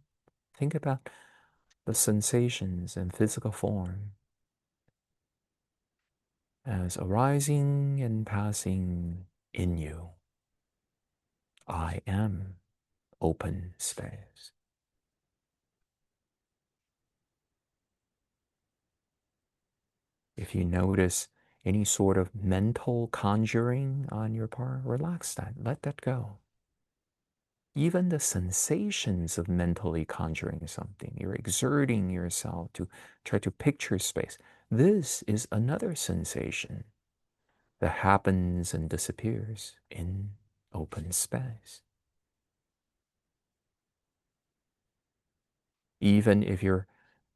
think about the sensations and physical form as arising and passing in you. I am open space. If you notice any sort of mental conjuring on your part, relax that, let that go. Even the sensations of mentally conjuring something, you're exerting yourself to try to picture space. This is another sensation that happens and disappears in open space. Even if you're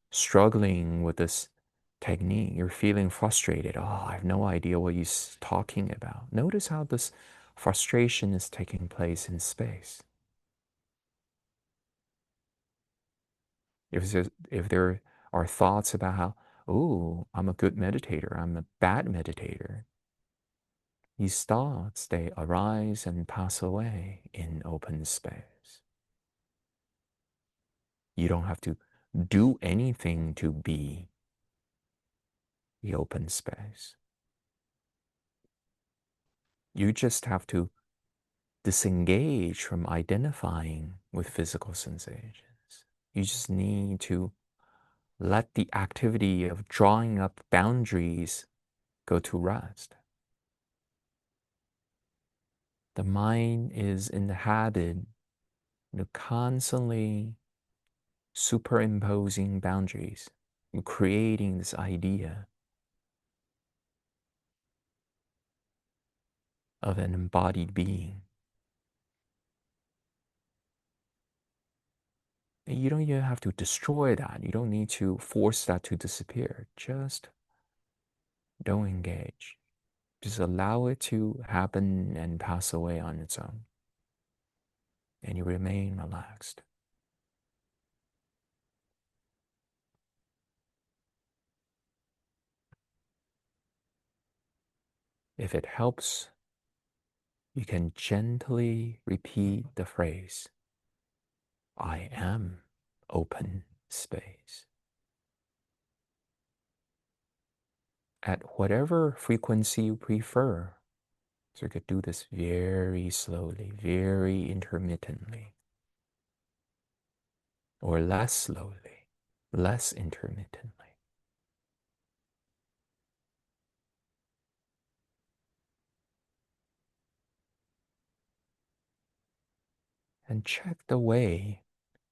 struggling with this technique, you're feeling frustrated. Oh, I have no idea what he's talking about. Notice how this frustration is taking place in space. If there are thoughts about how, oh, I'm a good meditator, I'm a bad meditator, these thoughts, they arise and pass away in open space. You don't have to do anything to be the open space. You just have to disengage from identifying with physical sensations. You just need to let the activity of drawing up boundaries go to rest. The mind is in the habit of constantly superimposing boundaries, creating this idea of an embodied being. And you don't even have to destroy that. You don't need to force that to disappear. Just don't engage. Just allow it to happen and pass away on its own. And you remain relaxed. If it helps, you can gently repeat the phrase, I am open space. At whatever frequency you prefer, So you could do this very slowly, very intermittently, or less slowly, less intermittently. And check the way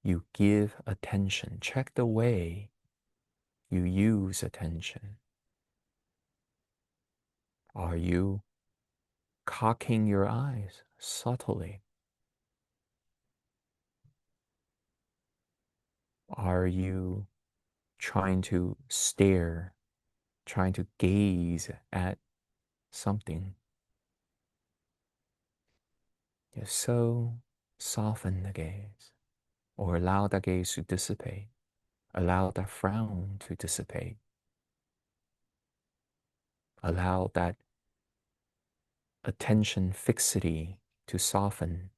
you give attention. Check the way you use attention. Are you cocking your eyes subtly? Are you trying to stare, trying to gaze at something? If so, soften the gaze or allow the gaze to dissipate. Allow that frown to dissipate. Allow that attention fixity to soften,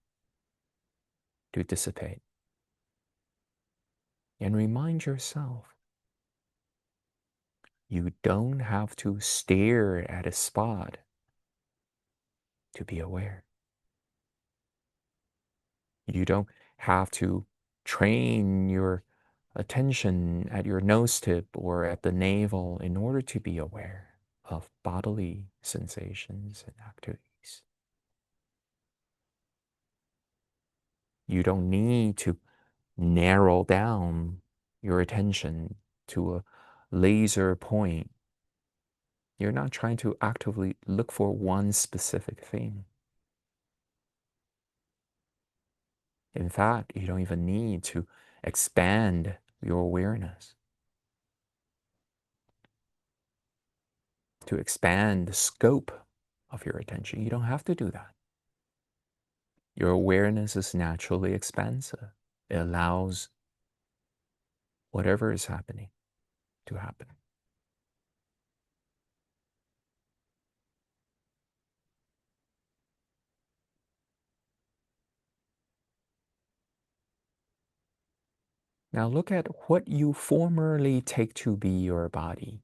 to dissipate. And remind yourself, you don't have to stare at a spot to be aware. You don't have to train your attention at your nose tip or at the navel in order to be aware of bodily sensations and activities. You don't need to narrow down your attention to a laser point. You're not trying to actively look for one specific thing. In fact, you don't even need to expand your awareness, to expand the scope of your attention. You don't have to do that. Your awareness is naturally expansive. It allows whatever is happening to happen. Now look at what you formerly take to be your body.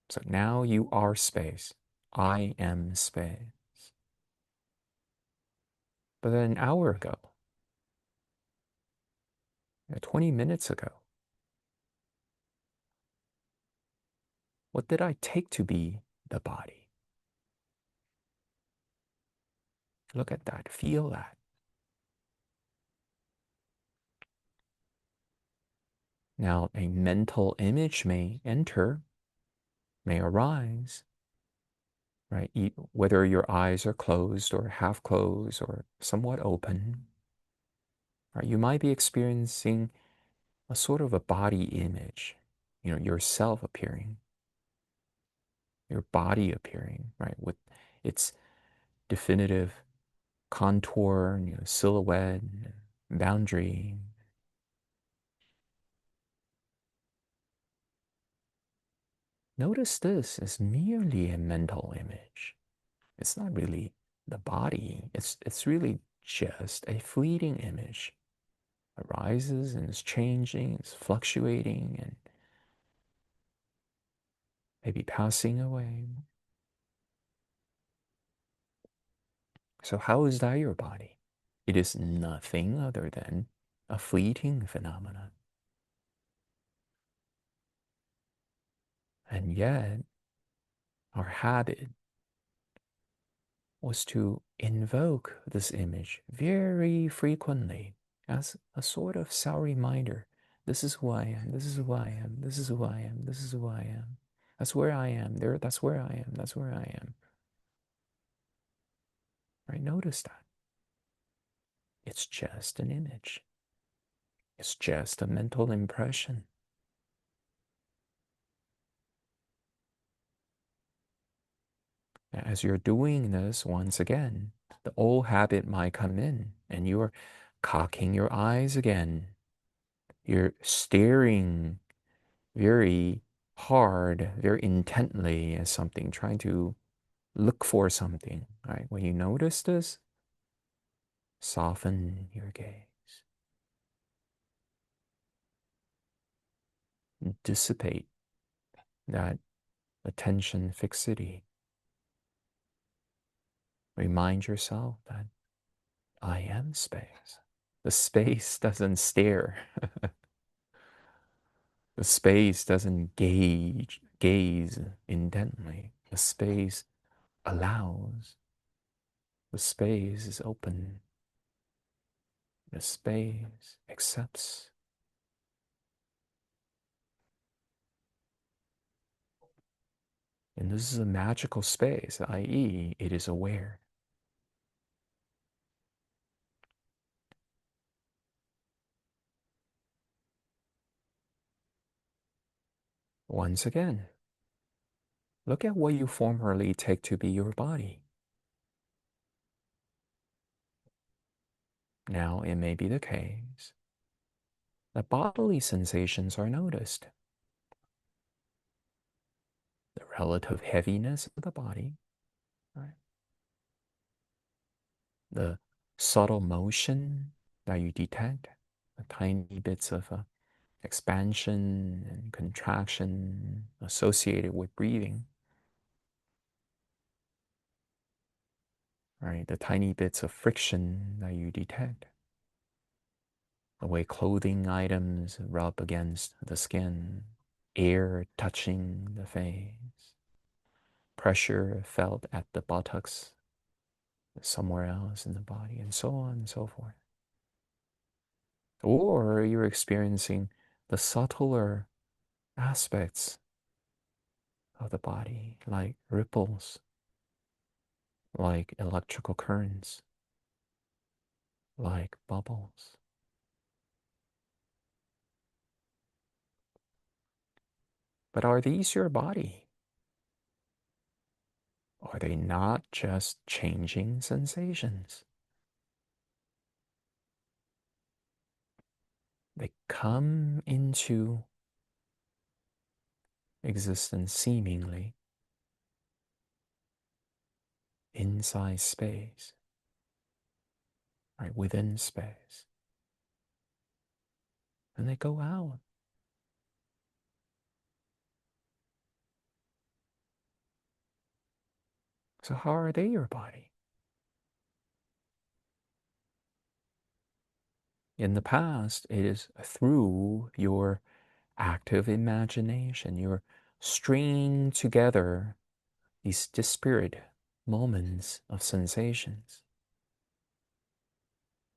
So now you are space. I am space. But then an hour ago, 20 minutes ago, what did I take to be the body? Look at that. Feel that. Now a mental image may enter, may arise, right? Whether your eyes are closed or half closed or somewhat open, right? You might be experiencing a sort of a body image, yourself appearing, your body appearing, right? With its definitive contour, silhouette, boundary. Notice this is merely a mental image. It's not really the body. It's really just a fleeting image. Arises and is changing, it's fluctuating and maybe passing away. So how is that your body? It is nothing other than a fleeting phenomenon. And yet, our habit was to invoke this image very frequently as a sort of self reminder. This is who I am, this is who I am, this is who I am, this is who I am. That's where I am, there, that's where I am, that's where I am. Right? Notice that. It's just an image. It's just a mental impression. As you're doing this once again, the old habit might come in and you're cocking your eyes again. You're staring very hard, very intently at something, trying to look for something, right? When you notice this, soften your gaze, dissipate that attention fixity. Remind yourself that I am space. The space doesn't stare. The space doesn't gaze intently. The space allows. The space is open. The space accepts. And this is a magical space, i.e., it is aware. Once again, look at what you formerly take to be your body. Now, it may be the case that bodily sensations are noticed. The relative heaviness of the body, right? The subtle motion that you detect, the tiny bits of expansion and contraction associated with breathing, right? The tiny bits of friction that you detect, the way clothing items rub against the skin, air touching the face, pressure felt at the buttocks, somewhere else in the body, and so on and so forth. Or you're experiencing the subtler aspects of the body, like ripples, like electrical currents, like bubbles. But are these your body? Are they not just changing sensations? They come into existence seemingly inside space, right, within space. And they go out. So how are they your body? In the past, it is through your active imagination. You're stringing together these disparate moments of sensations.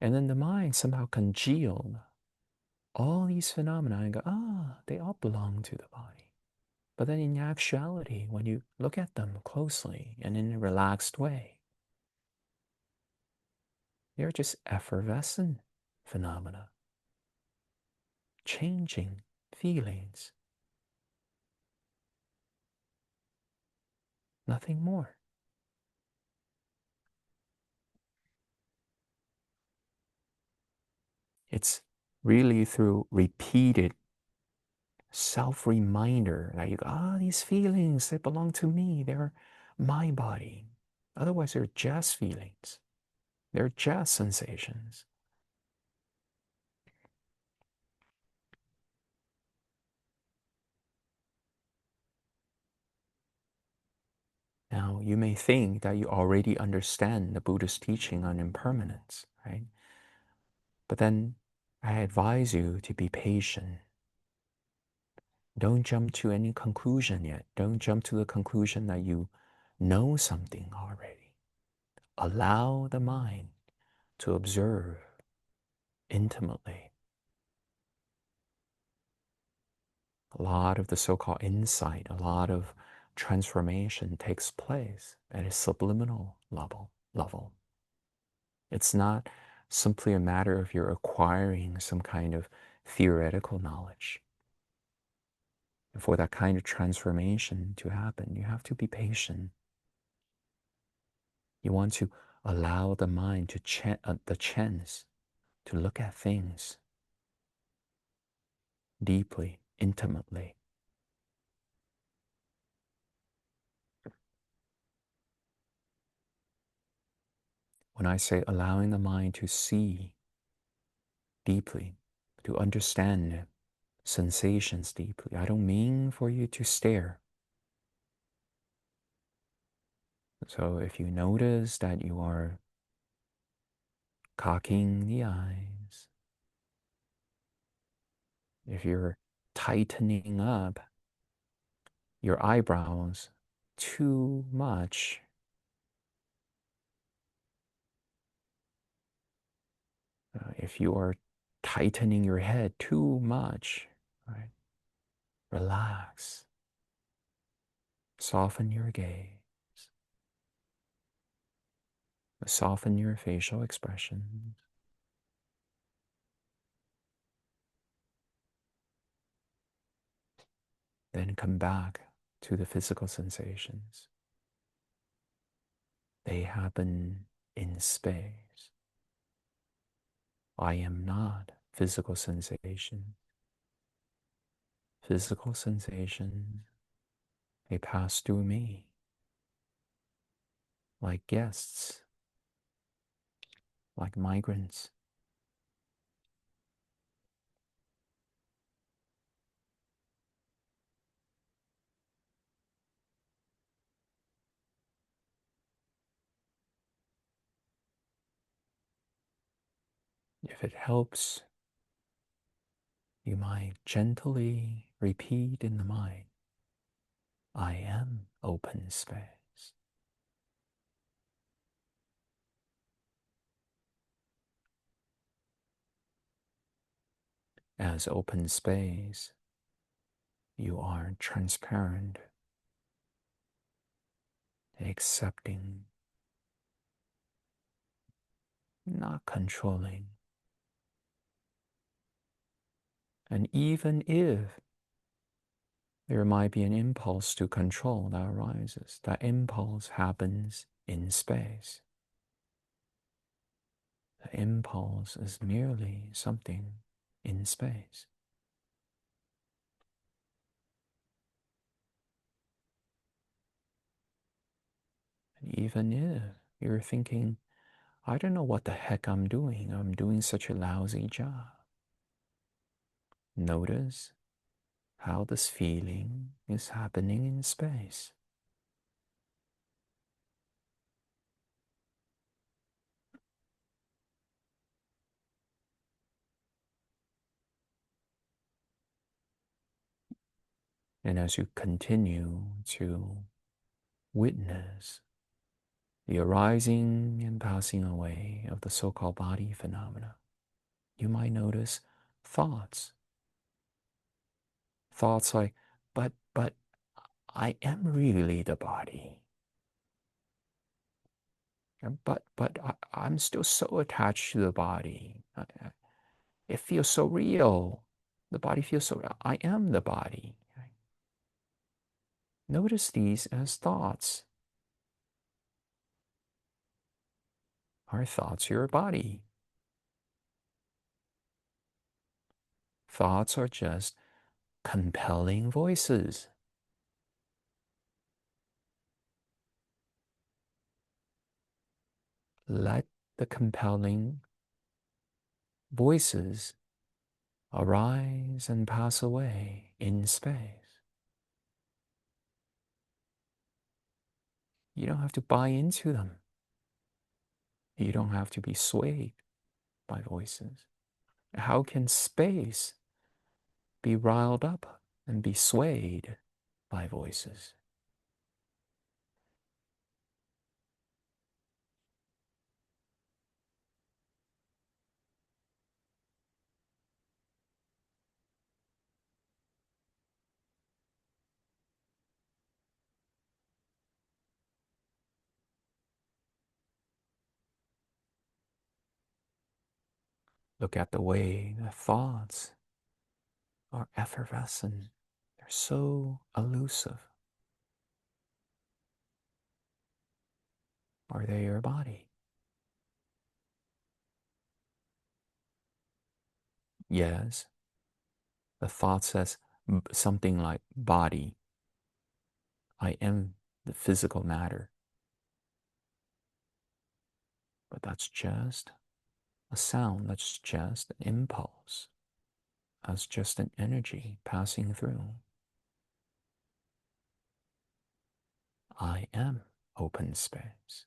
And then the mind somehow congealed all these phenomena and go, they all belong to the body. But then in actuality, when you look at them closely and in a relaxed way, they're just effervescent phenomena, changing feelings, nothing more. It's really through repeated self-reminder that you go, these feelings, they belong to me. They're my body. Otherwise, they're just feelings. They're just sensations. Now, you may think that you already understand the Buddhist teaching on impermanence, right? But then I advise you to be patient. Don't jump to any conclusion yet. Don't jump to the conclusion that you know something already. Allow the mind to observe intimately. A lot of the so-called insight, a lot of transformation takes place at a subliminal level. It's not simply a matter of you're acquiring some kind of theoretical knowledge. And for that kind of transformation to happen, you have to be patient. You want to allow the mind to the chance to look at things deeply, intimately. When I say allowing the mind to see deeply, to understand sensations deeply, I don't mean for you to stare. So if you notice that you are cocking the eyes, if you're tightening up your eyebrows too much, if you are tightening your head too much, right? Relax, soften your gaze, soften your facial expressions, then come back to the physical sensations. They happen in space. I am not physical sensation. Physical sensations, they pass through me like guests, like migrants. If it helps, you might gently repeat in the mind, I am open space. As open space, you are transparent, accepting, not controlling. And even if there might be an impulse to control that arises, that impulse happens in space. The impulse is merely something in space. And even if you're thinking, I don't know what the heck I'm doing such a lousy job. Notice how this feeling is happening in space. And as you continue to witness the arising and passing away of the so-called body phenomena, you might notice thoughts. Thoughts like, but I am really the body. But I'm still so attached to the body. It feels so real. The body feels so real. I am the body. Notice these as thoughts. Are thoughts your body? Thoughts are just compelling voices. Let the compelling voices arise and pass away in space. You don't have to buy into them. You don't have to be swayed by voices. How can space be riled up and be swayed by voices? Look at the way the thoughts are effervescent. They're so elusive. Are they your body? Yes. The thought says something like body. I am the physical matter. But that's just a sound. That's just an impulse. That's just an energy passing through. I am. open space.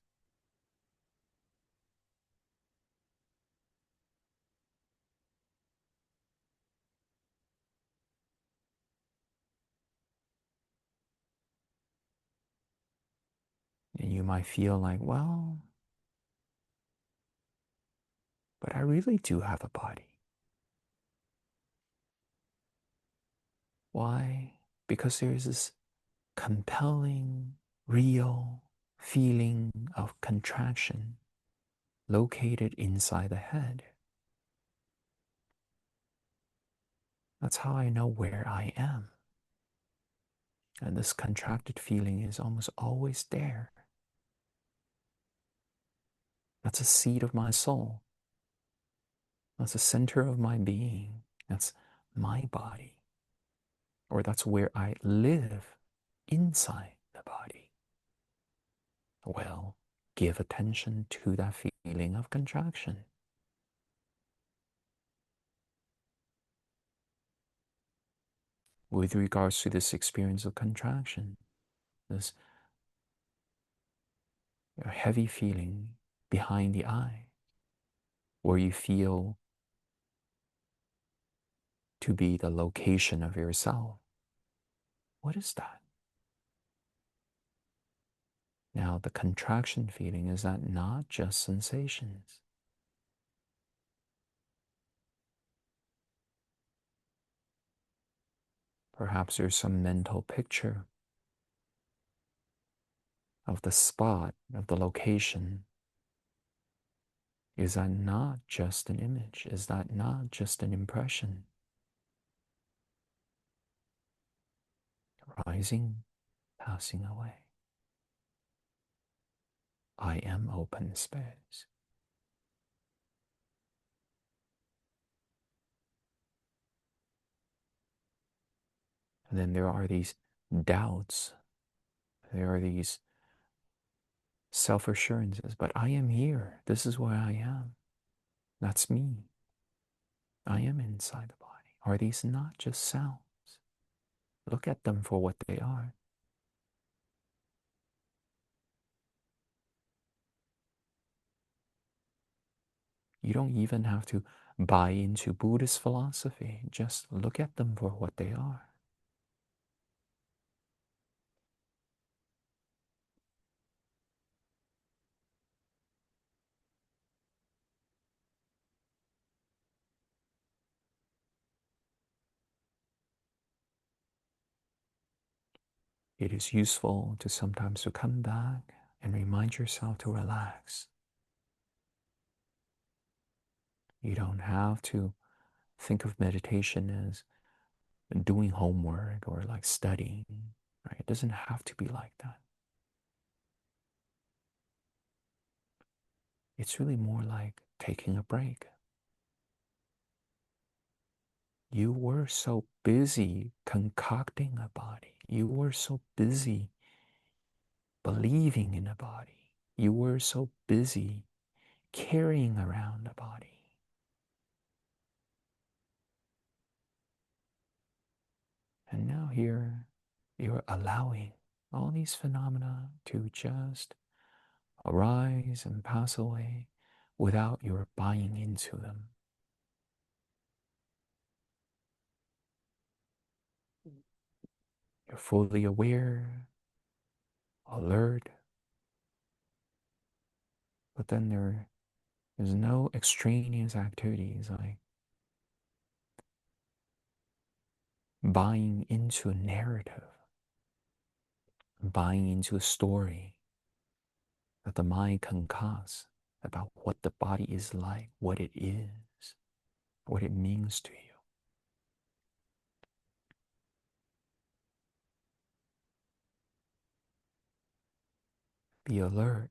And you might feel like, well, but I really do have a body. Why? Because there's this compelling, real feeling of contraction located inside the head. That's how I know where I am. And this contracted feeling is almost always there. That's the seat of my soul. That's the center of my being. That's my body. Or that's where I live inside the body. Well, give attention to that feeling of contraction. With regards to this experience of contraction, this heavy feeling behind the eye, where you feel to be the location of yourself. What is that? Now, the contraction feeling, is that not just sensations? Perhaps there's some mental picture of the spot, of the location. Is that not just an image? Is that not just an impression? Rising, passing away. I am open space. And then there are these doubts. There are these self-assurances. But I am here. This is where I am. That's me. I am inside the body. Are these not just sounds? Look at them for what they are. You don't even have to buy into Buddhist philosophy. Just look at them for what they are. It is useful to sometimes to come back and remind yourself to relax. You don't have to think of meditation as doing homework or like studying, right? It doesn't have to be like that. It's really more like taking a break. You were so busy concocting a body. You were so busy believing in a body. You were so busy carrying around a body. And now here you're allowing all these phenomena to just arise and pass away without your buying into them. You're fully aware, alert, but then there's no extraneous activities like buying into a narrative, buying into a story that the mind concocts about what the body is like, what it is, what it means to you. Be alert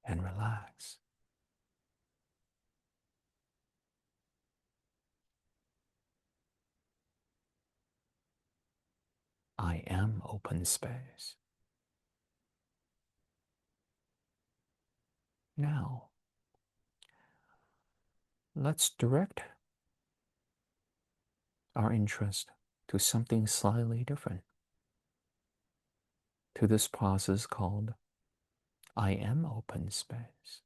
and relax. I am open space. Now, let's direct our interest to something slightly different. to this process called I am open space.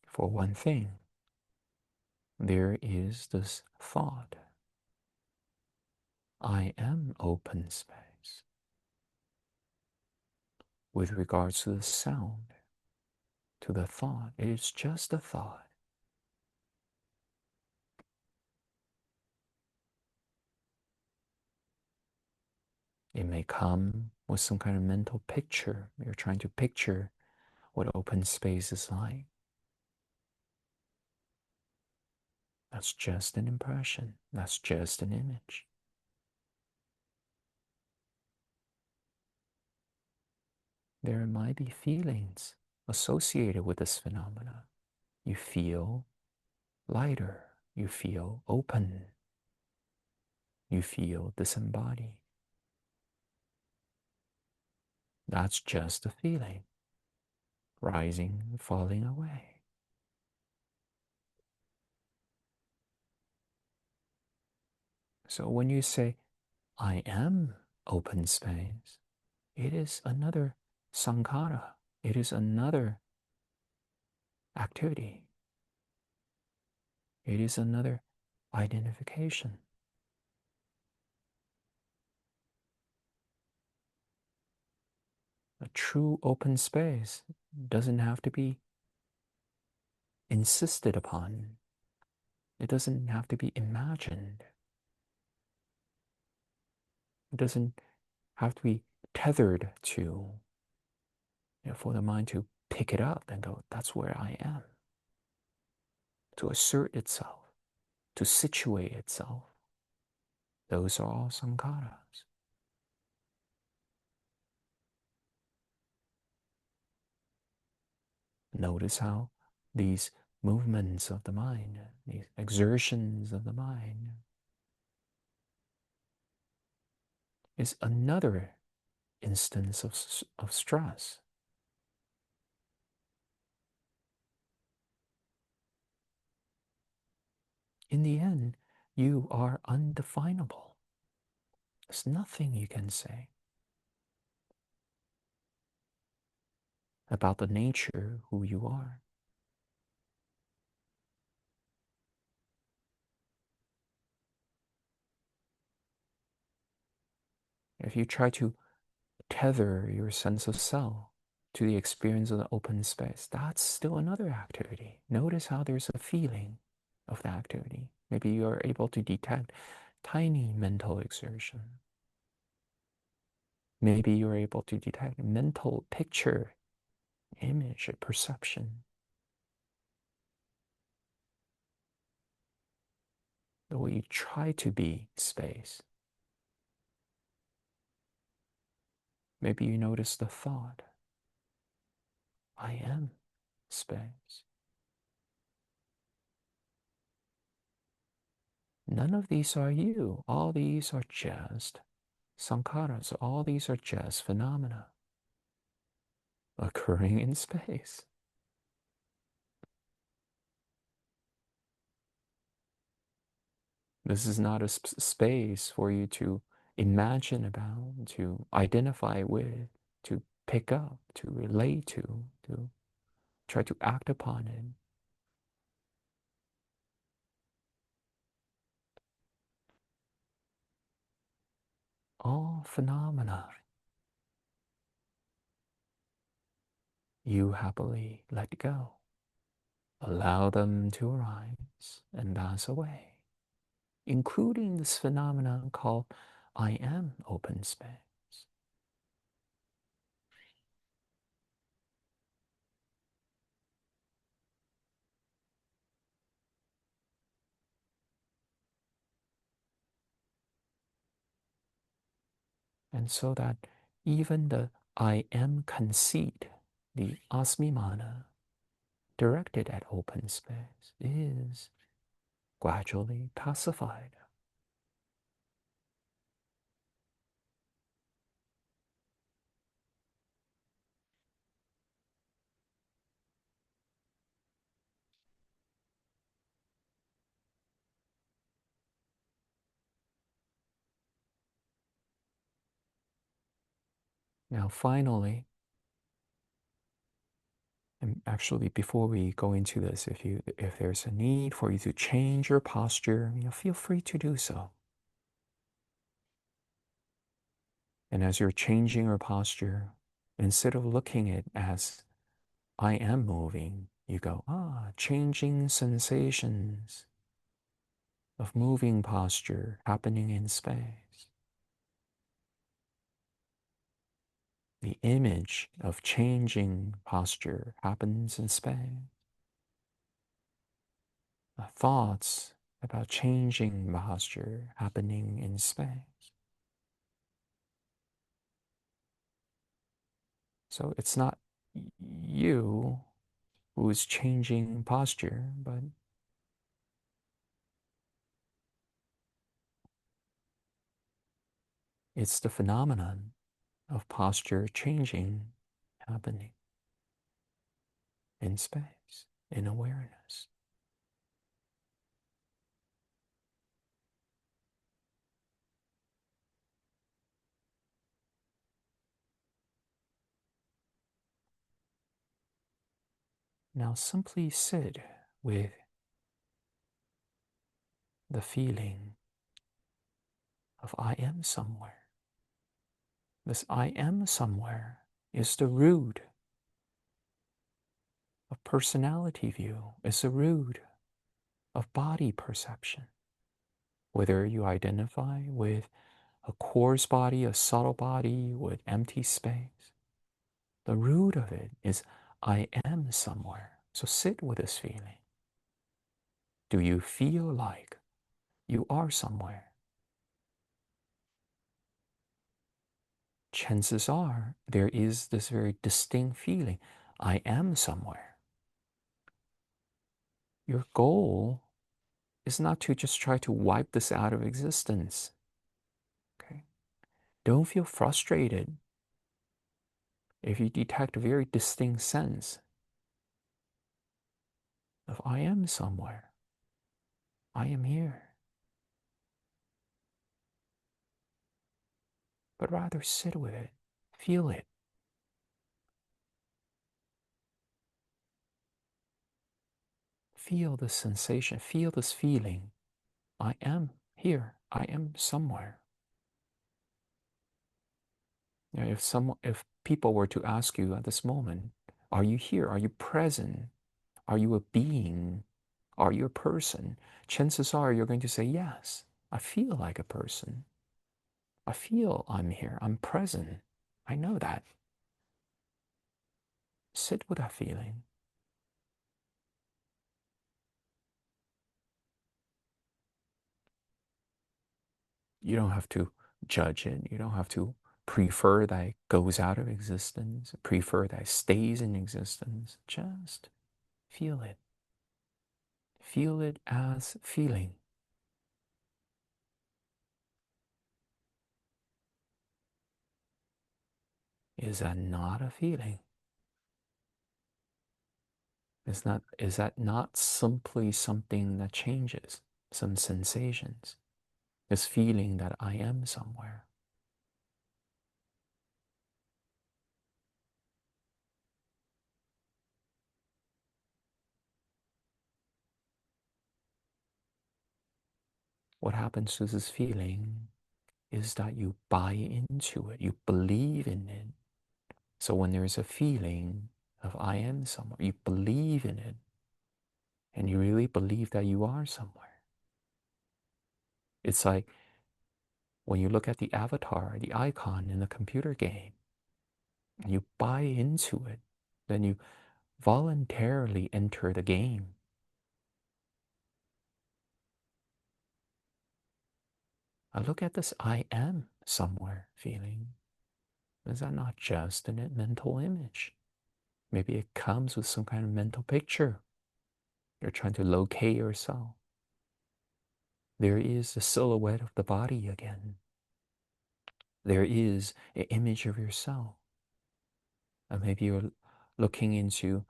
For one thing, there is this thought, I am open space. With regards to the sound, to the thought, it is just a thought. It may come with some kind of mental picture. You're trying to picture what open space is like. That's just an impression. That's just an image. There might be feelings associated with this phenomena. You feel lighter. You feel open. You feel disembodied. That's just a feeling, rising and falling away. So when you say, I am open space, it is another sankhara. It is another activity. It is another identification. A true open space doesn't have to be insisted upon. It doesn't have to be imagined. It doesn't have to be tethered to, for the mind to pick it up and go, that's where I am. To assert itself, to situate itself. Those are all sankharas. Notice how these movements of the mind, these exertions of the mind, is another instance of stress. In the end, you are undefinable. There's nothing you can say about the nature who you are. If you try to tether your sense of self to the experience of the open space, that's still another activity. Notice how there's a feeling of the activity. Maybe you're able to detect tiny mental exertion. Maybe you're able to detect mental picture, image, perception. The way you try to be space. Maybe you notice the thought, I am space. None of these are you. All these are just sankharas. All these are just phenomena occurring in space. This is not a space for you to imagine about, to identify with, to pick up, to relate to try to act upon it. All phenomena you happily let go. Allow them to arise and pass away, including this phenomenon called I am open space. And so that even the I am conceit, the asmimana, directed at open space, is gradually pacified. Now, finally, and actually, before we go into this, if there's a need for you to change your posture, feel free to do so. And as you're changing your posture, instead of looking at it as I am moving, you go, changing sensations of moving posture happening in space. The image of changing posture happens in space. The thoughts about changing posture happening in space. So it's not you who is changing posture, but it's the phenomenon of posture changing happening in space, in awareness. Now simply sit with the feeling of I am somewhere. This I am somewhere is the root of personality view, is the root of body perception. Whether you identify with a coarse body, a subtle body, with empty space, the root of it is I am somewhere. So sit with this feeling. Do you feel like you are somewhere? Chances are there is this very distinct feeling I am somewhere. Your goal is not to just try to wipe this out of existence. Okay? Don't feel frustrated if you detect a very distinct sense of I am somewhere. I am here. But rather sit with it, feel it. Feel this sensation, feel this feeling. I am here. I am somewhere. If people were to ask you at this moment, are you here? Are you present? Are you a being? Are you a person? Chances are you're going to say, yes, I feel like a person. I feel I'm here. I'm present. I know that. Sit with that feeling. You don't have to judge it. You don't have to prefer that it goes out of existence, prefer that it stays in existence. Just feel it. Feel it as feeling. Is that not a feeling? Is that not simply something that changes, some sensations? This feeling that I am somewhere. What happens to this feeling is that you buy into it, you believe in it. So when there's a feeling of I am somewhere, you believe in it, and you really believe that you are somewhere. It's like when you look at the avatar, the icon in a computer game, and you buy into it, then you voluntarily enter the game. I look at this I am somewhere feeling. Is that not just a mental image? Maybe it comes with some kind of mental picture. You're trying to locate yourself. There is the silhouette of the body again. There is an image of yourself. And maybe you're looking into,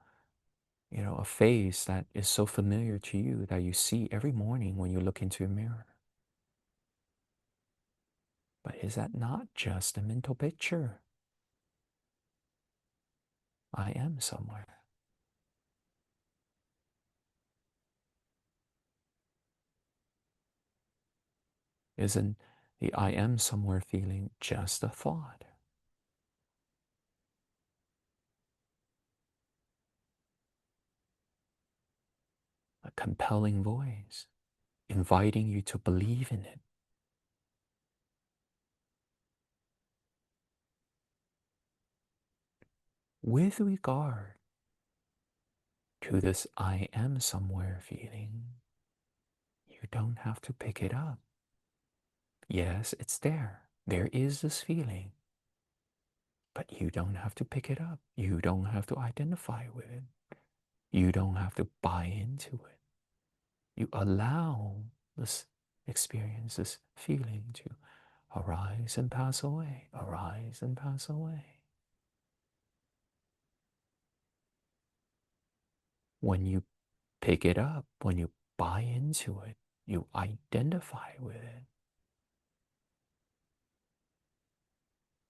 a face that is so familiar to you that you see every morning when you look into a mirror. But is that not just a mental picture? I am somewhere. Isn't the I am somewhere feeling just a thought? A compelling voice inviting you to believe in it with regard to this I am somewhere feeling. You don't have to pick it up. Yes, it's there. There is this feeling, but you don't have to pick it up. You don't have to identify with it. You don't have to buy into it. You allow this experience, this feeling to arise and pass away, arise and pass away. When you pick it up, when you buy into it, you identify with it,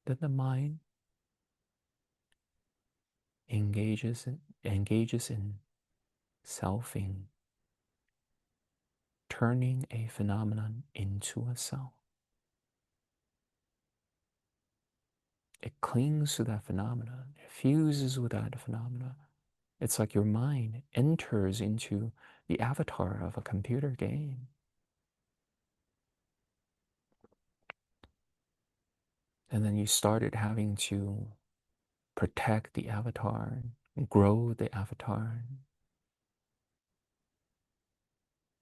then the mind engages in selfing, turning a phenomenon into a self. It clings to that phenomenon, it fuses with that phenomenon. It's like your mind enters into the avatar of a computer game. And then you started having to protect the avatar, grow the avatar,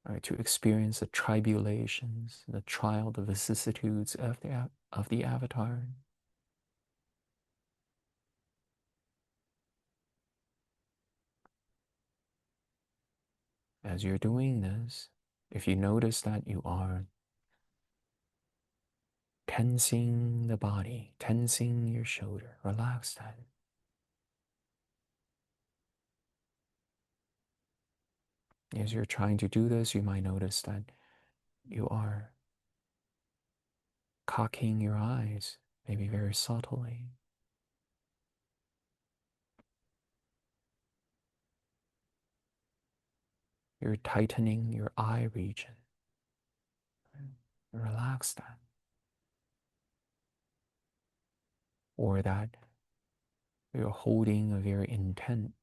right, to experience the tribulations, the trial, the vicissitudes of the avatar. As you're doing this, if you notice that you are tensing the body, tensing your shoulder, relax that. As you're trying to do this, you might notice that you are cocking your eyes, maybe very subtly. You're tightening your eye region. Relax that. Or that you're holding a very intent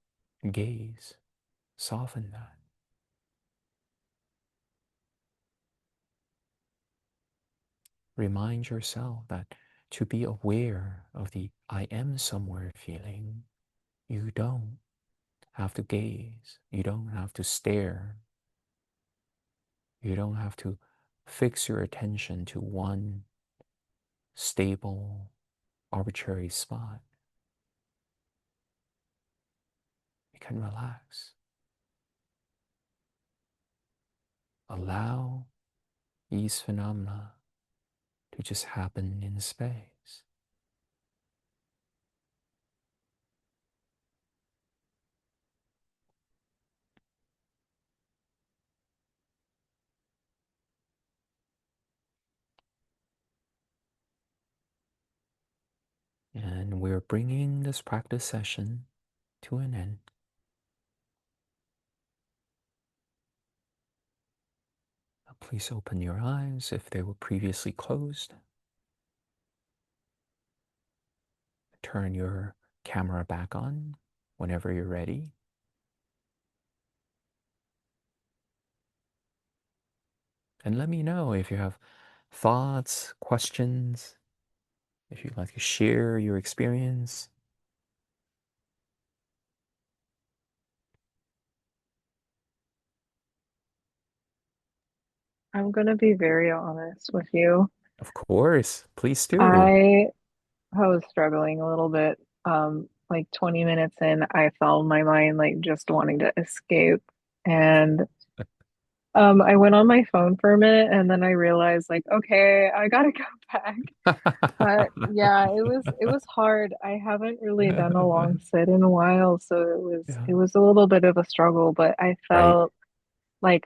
gaze. Soften that. Remind yourself that to be aware of the I am somewhere feeling, you don't have to gaze. You don't have to stare. You don't have to fix your attention to one stable, arbitrary spot. You can relax. Allow these phenomena to just happen in space. And we're bringing this practice session to an end. Please open your eyes if they were previously closed. Turn your camera back on whenever you're ready. And let me know if you have thoughts, questions, if you'd like to share your experience. I'm gonna be very honest with you. Of course, please do. I I was struggling a little bit. Like 20 minutes in, I felt my mind like just wanting to escape. And I went on my phone for a minute and then I realized like, okay, I gotta go back. But yeah, it was hard. I haven't really done a long sit in a while, so it Yeah, was a little bit of a struggle, but I right. felt like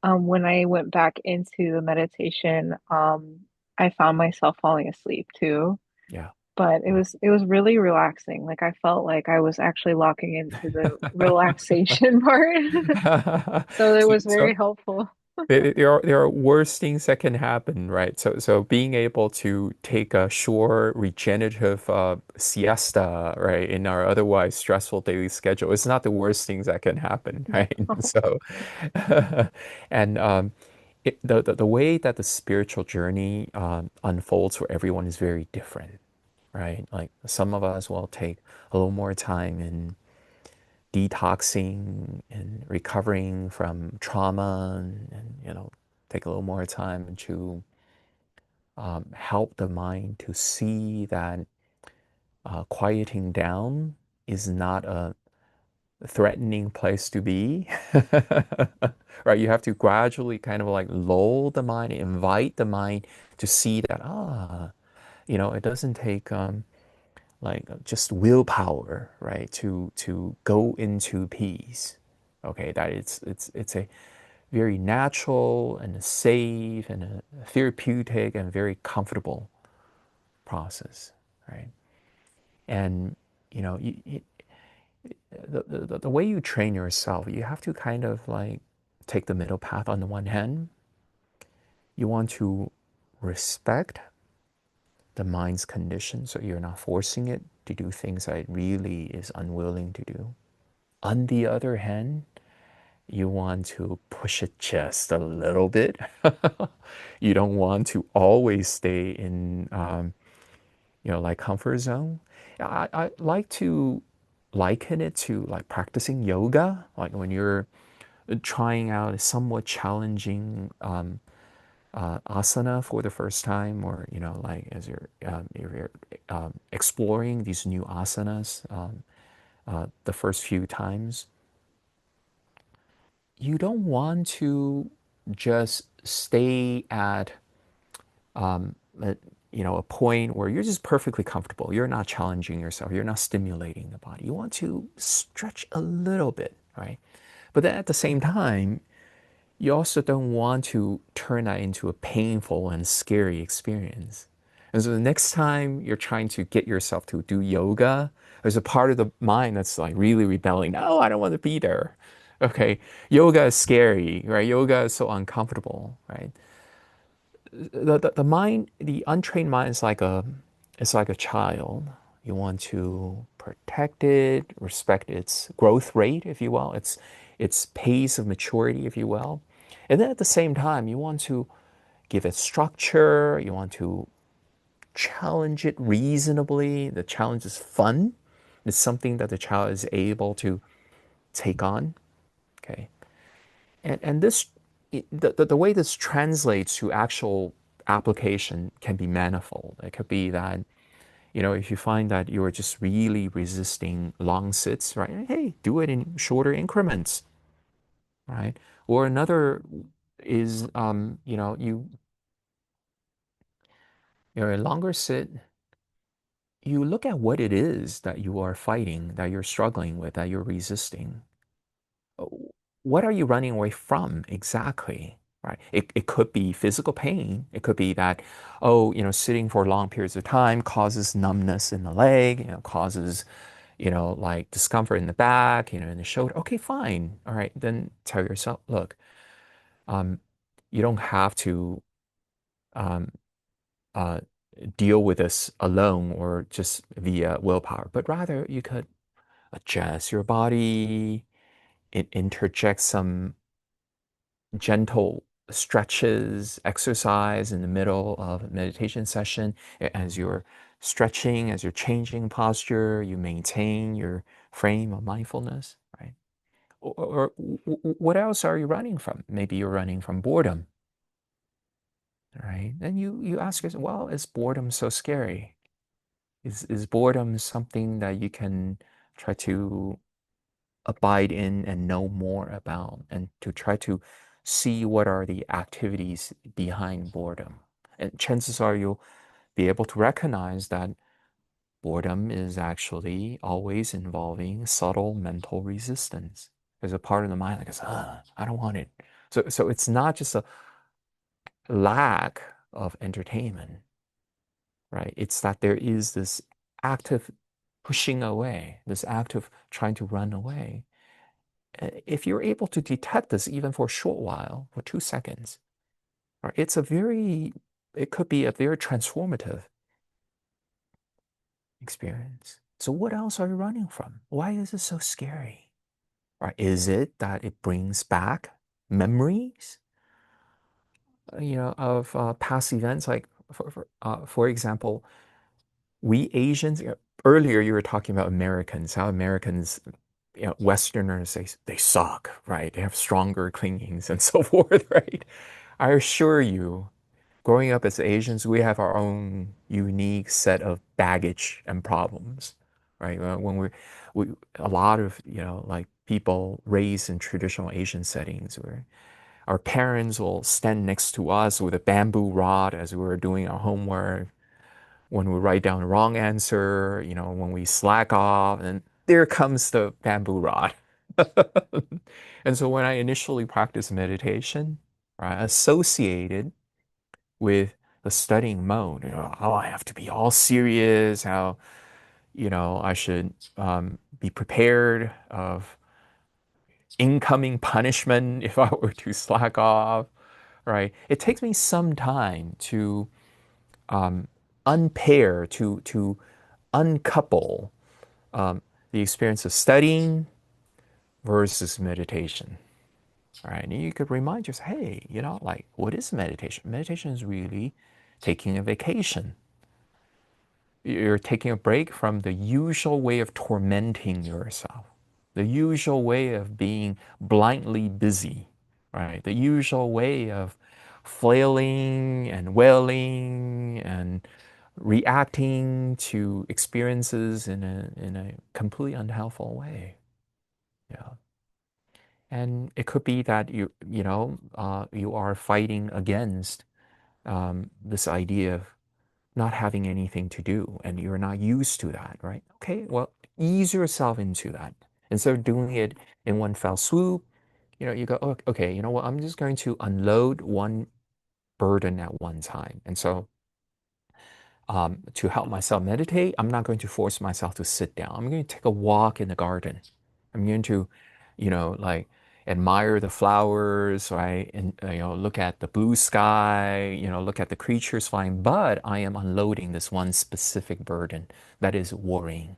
when I went back into the meditation, I found myself falling asleep too. Yeah. but it was really relaxing. Like I felt like I was actually locking into the relaxation part. So it So, was very helpful. there are worse things that can happen, right? So being able to take a short regenerative siesta, right, in our otherwise stressful daily schedule is not the worst things that can happen, right? So, and the way that the spiritual journey unfolds for everyone is very different, right? Like some of us will take a little more time in detoxing and recovering from trauma and take a little more time to help the mind to see that quieting down is not a threatening place to be. Right? You have to gradually kind of like lull the mind, invite the mind to see that, it doesn't take like just willpower, right? To go into peace. Okay, that it's a very natural and a safe and a therapeutic and very comfortable process, right? And the way you train yourself, you have to kind of like take the middle path. On the one hand, you want to respect the mind's condition, so you're not forcing it to do things that it really is unwilling to do. On the other hand, you want to push it just a little bit. You don't want to always stay in, like comfort zone. I like to liken it to like practicing yoga, like when you're trying out a somewhat challenging asana for the first time, or like as you're exploring these new asanas the first few times. You don't want to just stay at um, a, a point where you're just perfectly comfortable. You're not challenging yourself. You're not stimulating the body. You want to stretch a little bit, right? But then at the same time, you also don't want to turn that into a painful and scary experience. And so the next time you're trying to get yourself to do yoga, there's a part of the mind that's like really rebelling. No, I don't want to be there. Okay, yoga is scary, right? Yoga is so uncomfortable, right? The mind, the untrained mind is like a child. You want to protect it, respect its growth rate, if you will, its pace of maturity, if you will. And then at the same time, you want to give it structure, you want to challenge it reasonably. The challenge is fun. It's something that the child is able to take on. Okay. And this, the way this translates to actual application can be manifold. It could be that, if you find that you're just really resisting long sits, right? Hey, do it in shorter increments, right? Or another is, a longer sit, you look at what it is that you are fighting, that you're struggling with, that you're resisting. What are you running away from exactly? Right? It could be physical pain. It could be that, oh, sitting for long periods of time causes numbness in the leg, causes, like discomfort in the back, in the shoulder. Okay, fine. All right. Then tell yourself, look, um, you don't have to um, uh, deal with this alone or just via willpower, but rather you could adjust your body, interject some gentle stretches, exercise in the middle of a meditation session. As you're stretching, as you're changing posture, you maintain your frame of mindfulness, right? Or what else are you running from? Maybe you're running from boredom, right? Then you ask yourself, well, is boredom so scary? Is boredom something that you can try to abide in and know more about, and to try to see what are the activities behind boredom? And chances are you'll be able to recognize that boredom is actually always involving subtle mental resistance. There's a part of the mind that goes, I don't want it. So it's not just a lack of entertainment, right? It's that there is this active pushing away, this act of trying to run away. If you're able to detect this even for a short while, for 2 seconds, right, it could be a very transformative experience. So what else are you running from? Why is it so scary? Right? Is it that it brings back memories, of past events? Like, for example, we Asians, earlier you were talking about Americans, how Americans, Westerners, they suck, right? They have stronger clingings and so forth, right? I assure you, growing up as Asians, we have our own unique set of baggage and problems, right? When a lot of, like people raised in traditional Asian settings where our parents will stand next to us with a bamboo rod as we were doing our homework, when we write down the wrong answer, when we slack off, and there comes the bamboo rod. And so when I initially practiced meditation, right, associated with the studying mode, how I have to be all serious, how, I should be prepared of incoming punishment if I were to slack off, right? It takes me some time to um, unpair, to uncouple um, the experience of studying versus meditation. Right? And you could remind yourself, hey, like, what is meditation? Meditation is really taking a vacation. You're taking a break from the usual way of tormenting yourself, the usual way of being blindly busy, right? The usual way of flailing and wailing and reacting to experiences in a completely unhelpful way. Yeah. And it could be that you are fighting against this idea of not having anything to do, and you're not used to that, right? Okay, well, ease yourself into that. Instead of doing it in one fell swoop, you go, "Oh, okay, you know what? I'm just going to unload one burden at one time." And so to help myself meditate, I'm not going to force myself to sit down. I'm going to take a walk in the garden. I'm going to, like admire the flowers, right? And, look at the blue sky, look at the creatures flying. But I am unloading this one specific burden that is worrying,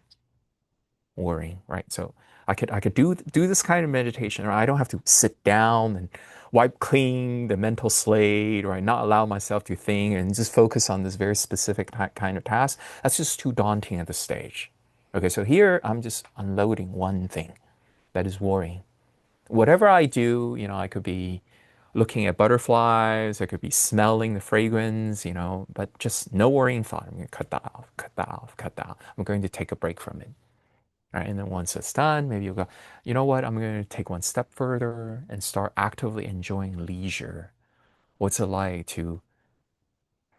right? So I could do this kind of meditation, or I don't have to sit down and wipe clean the mental slate, or I not allow myself to think and just focus on this very specific kind of task. That's just too daunting at this stage. Okay, so here I'm just unloading one thing that is worrying. Whatever I do, I could be looking at butterflies, I could be smelling the fragrance, but just no worrying thought. I'm going to cut that off, cut that off, cut that off. I'm going to take a break from it. Right? And then once it's done, maybe you'll go, you know what? I'm going to take one step further and start actively enjoying leisure. What's it like to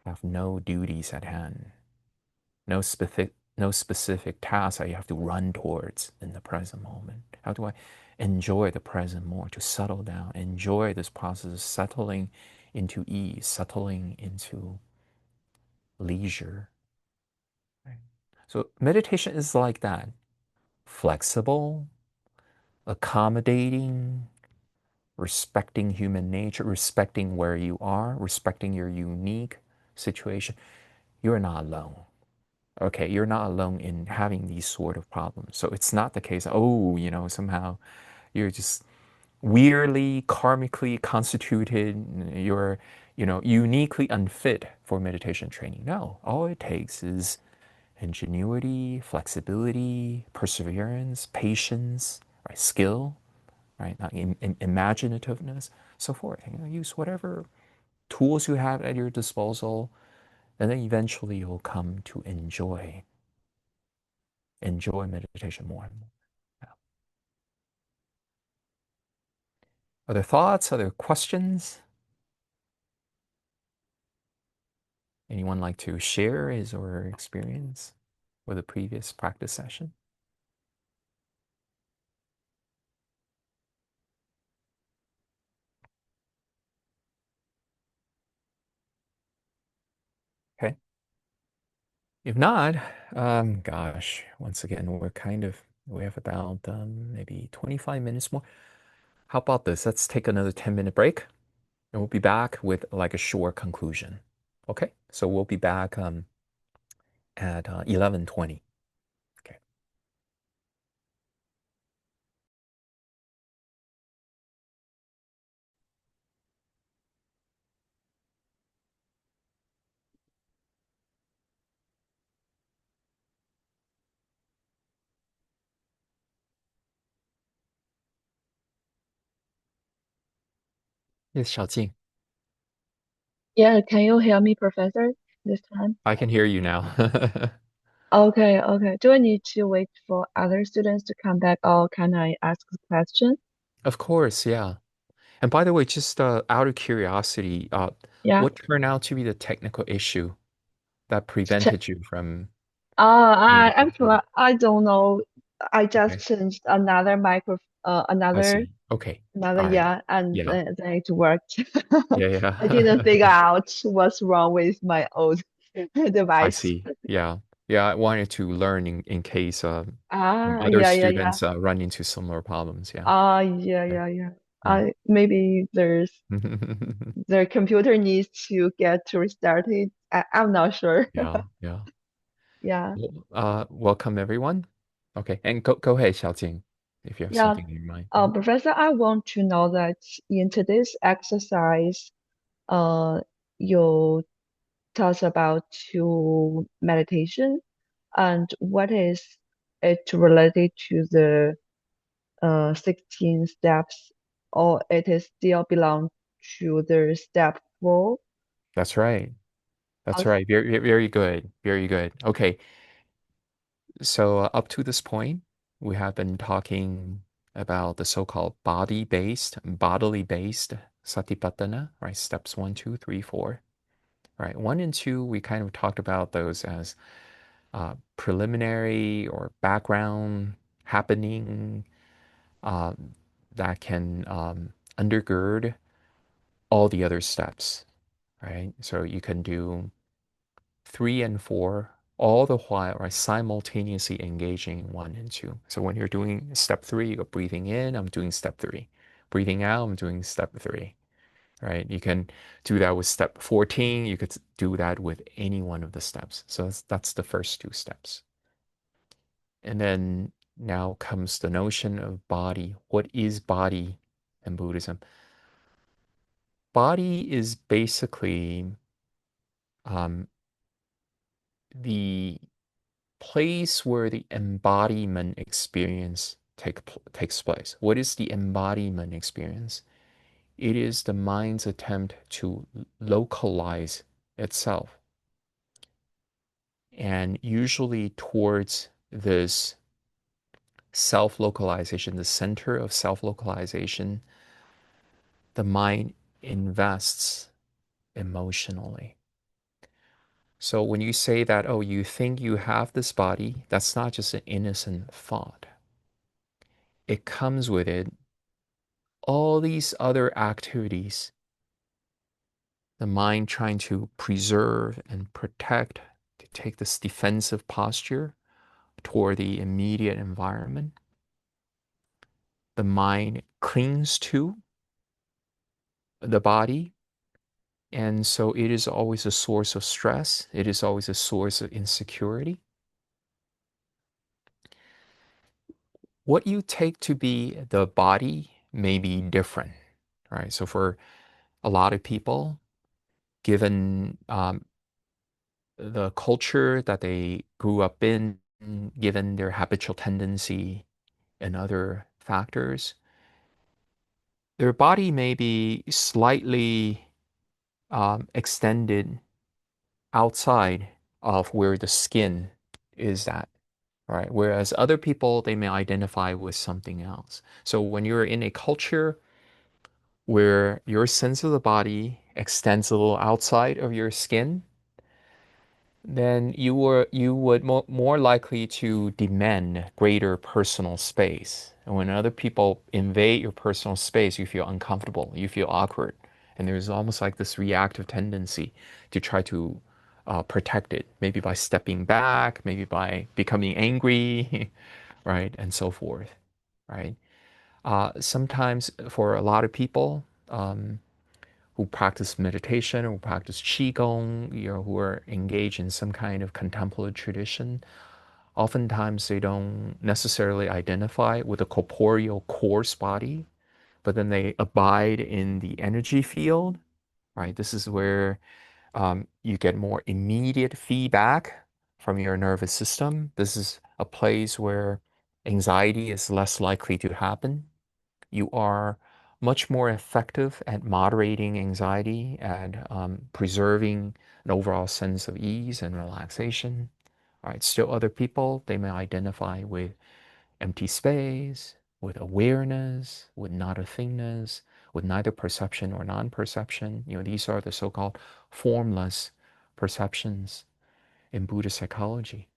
have no duties at hand, no specific tasks that you have to run towards in the present moment? How do I enjoy the present more, to settle down, enjoy this process of settling into ease, settling into leisure? Right? So meditation is like that, flexible, accommodating, respecting human nature, respecting where you are, respecting your unique situation. You're not alone. Okay, you're not alone in having these sort of problems. So it's not the case, oh, somehow you're just weirdly, karmically constituted, you're, uniquely unfit for meditation training. No, all it takes is ingenuity, flexibility, perseverance, patience, right, skill, right? Imaginativeness, so forth. Use whatever tools you have at your disposal, and then eventually you'll come to enjoy meditation more and more. Yeah. Other thoughts, other questions? Anyone like to share his or her experience with a previous practice session? Okay. If not, gosh, once again, we have about maybe 25 minutes more. How about this? Let's take another 10-minute break and we'll be back with like a short conclusion. Okay? So we'll be back at 11:20. Okay. 小静, Yeah, can you hear me, Professor, this time? I can hear you now. Okay, okay. Do I need to wait for other students to come back, or can I ask a question? Of course, yeah. And by the way, just out of curiosity, Yeah. what turned out to be the technical issue that Ch prevented you from being I able actually to? I don't know. I just Okay, changed another I another see. Okay, all right. yeah, and Yeah, then it worked. yeah, I didn't yeah. figure out what's wrong with my old I device. see. Yeah, yeah. I wanted to learn in case other Yeah, yeah, yeah. students run into similar problems. Yeah. Yeah, Okay. yeah, yeah. Yeah. Maybe their computer needs to get to restart it. I'm not sure. Yeah, yeah. Yeah. Well, welcome everyone. Okay, and go ahead, Xiaojing, if you have Yeah. something in your mind. Mhm. Professor, I want to know that in today's exercise, uh, you talk about to meditation and what is it related to the 16 steps, or it is still belong to the step 4? That's right. That's Uh, right. Very good. Very good. Okay. So up to this point, we have been talking about the so-called bodily based satipatthana, right? Steps one, two, three, four. Right. One and two, we kind of talked about those as preliminary or background happening um, that can undergird all the other steps, right? So you can do three and four all the while, right? Simultaneously engaging in one and two. So when you're doing step three, you're breathing in, I'm doing step three. Breathing out, I'm doing step three, right? You can do that with step 14. You could do that with any one of the steps. So that's the first two steps. And then now comes the notion of body. What is body in Buddhism? Body is basically um, the place where the embodiment experience takes place. What is the embodiment experience? It is the mind's attempt to localize itself, and usually towards this self localization, the center of self localization, the mind invests emotionally. So when you say that, oh, you think you have this body, that's not just an innocent thought. It comes with it all these other activities, the mind trying to preserve and protect, to take this defensive posture toward the immediate environment. The mind clings to the body. And so it is always a source of stress. It is always a source of insecurity. What you take to be the body may be different, right? So for a lot of people, given the culture that they grew up in, given their habitual tendency and other factors, their body may be slightly extended outside of where the skin is at, right? Whereas other people, they may identify with something else. So when you're in a culture where your sense of the body extends a little outside of your skin, then you would more likely to demand greater personal space. And when other people invade your personal space, you feel uncomfortable, you feel awkward, and there's almost like this reactive tendency to try to protect it, maybe by stepping back, maybe by becoming angry, right, and so forth, right? Sometimes for a lot of people who practice meditation or practice qigong, who are engaged in some kind of contemplative tradition, oftentimes they don't necessarily identify with a corporeal coarse body, but then they abide in the energy field, right? This is where you get more immediate feedback from your nervous system. This is a place where anxiety is less likely to happen. You are much more effective at moderating anxiety and preserving an overall sense of ease and relaxation. All right, still other people, they may identify with empty space, with awareness, with not a thingness, with neither perception or non-perception. These are the so-called formless perceptions in Buddhist psychology.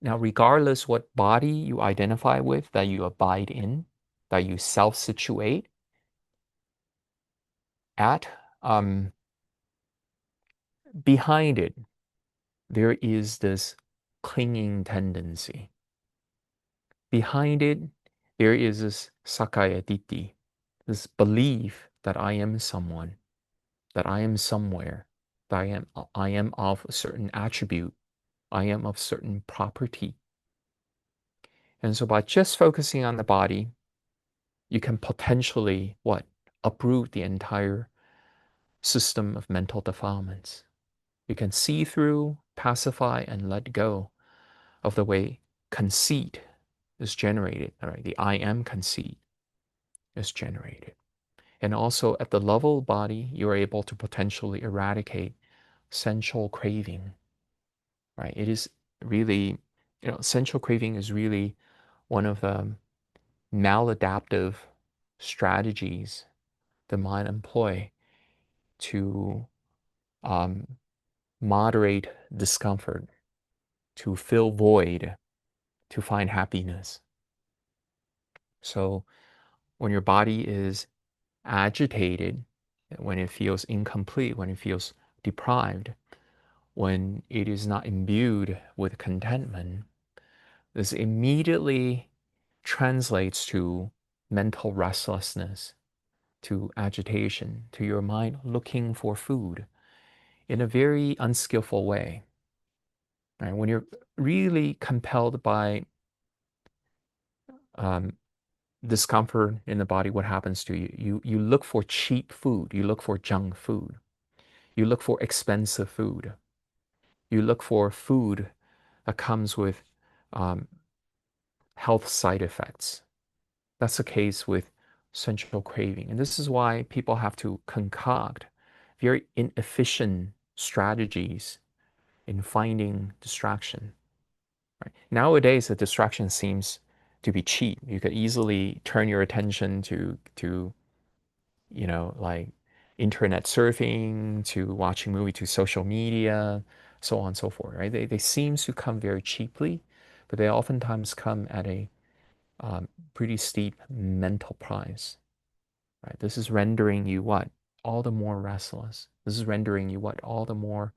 Now, regardless what body you identify with, that you abide in, that you self-situate at, behind it, there is this clinging tendency. Behind it, there is this sakaya ditti, this belief that I am someone, that I am somewhere, that I am of a certain attribute, I am of certain property. And so by just focusing on the body, you can potentially what? Uproot the entire system of mental defilements. You can see through, pacify, and let go of the way conceit is generated, all right? The I am conceit is generated. And also at the level of body, you're able to potentially eradicate sensual craving, right? It is really, sensual craving is really one of the maladaptive strategies the mind employ to um, moderate discomfort, to fill void, to find happiness. So when your body is agitated, when it feels incomplete, when it feels deprived, when it is not imbued with contentment, this immediately translates to mental restlessness, to agitation, to your mind looking for food in a very unskillful way. Right? When you're really compelled by um, discomfort in the body, what happens to you? You look for cheap food, you look for junk food, you look for expensive food, you look for food that comes with um, health side effects. That's the case with sensual craving. And this is why people have to concoct very inefficient strategies in finding distraction. Right? Nowadays, the distraction seems to be cheap. You could easily turn your attention to like internet surfing, to watching movie, to social media, so on and so forth. Right? They seem to come very cheaply, but they oftentimes come at a pretty steep mental price. Right? This is rendering you what? All the more restless. This is rendering you what? All the more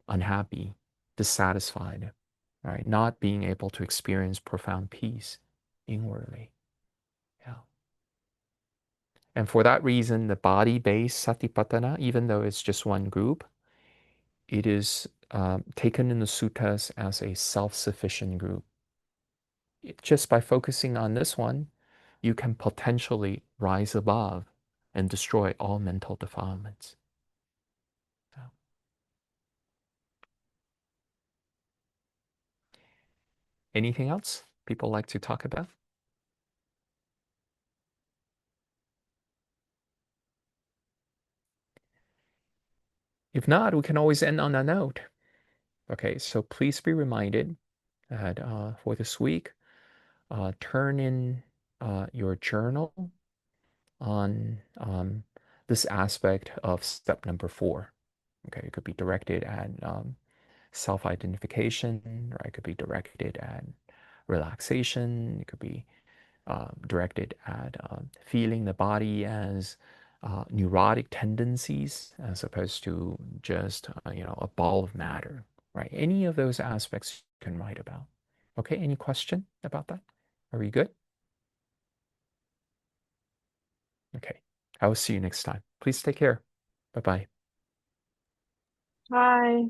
unhappy, dissatisfied, right? Not being able to experience profound peace inwardly. Yeah. And for that reason, the body-based satipatthana, even though it's just one group, it is taken in the suttas as a self-sufficient group. Just by focusing on this one, you can potentially rise above and destroy all mental defilements. Yeah. Anything else people like to talk about? If not, we can always end on a note. Okay, so please be reminded that for this week, turn in your journal on this aspect of step number 4. Okay, it could be directed at self-identification, or it could be directed at relaxation. It could be directed at feeling the body as neurotic tendencies as opposed to just a ball of matter, right? Any of those aspects you can write about. Okay, any question about that? Are we good? Okay, I will see you next time. Please take care. Bye bye. Bye.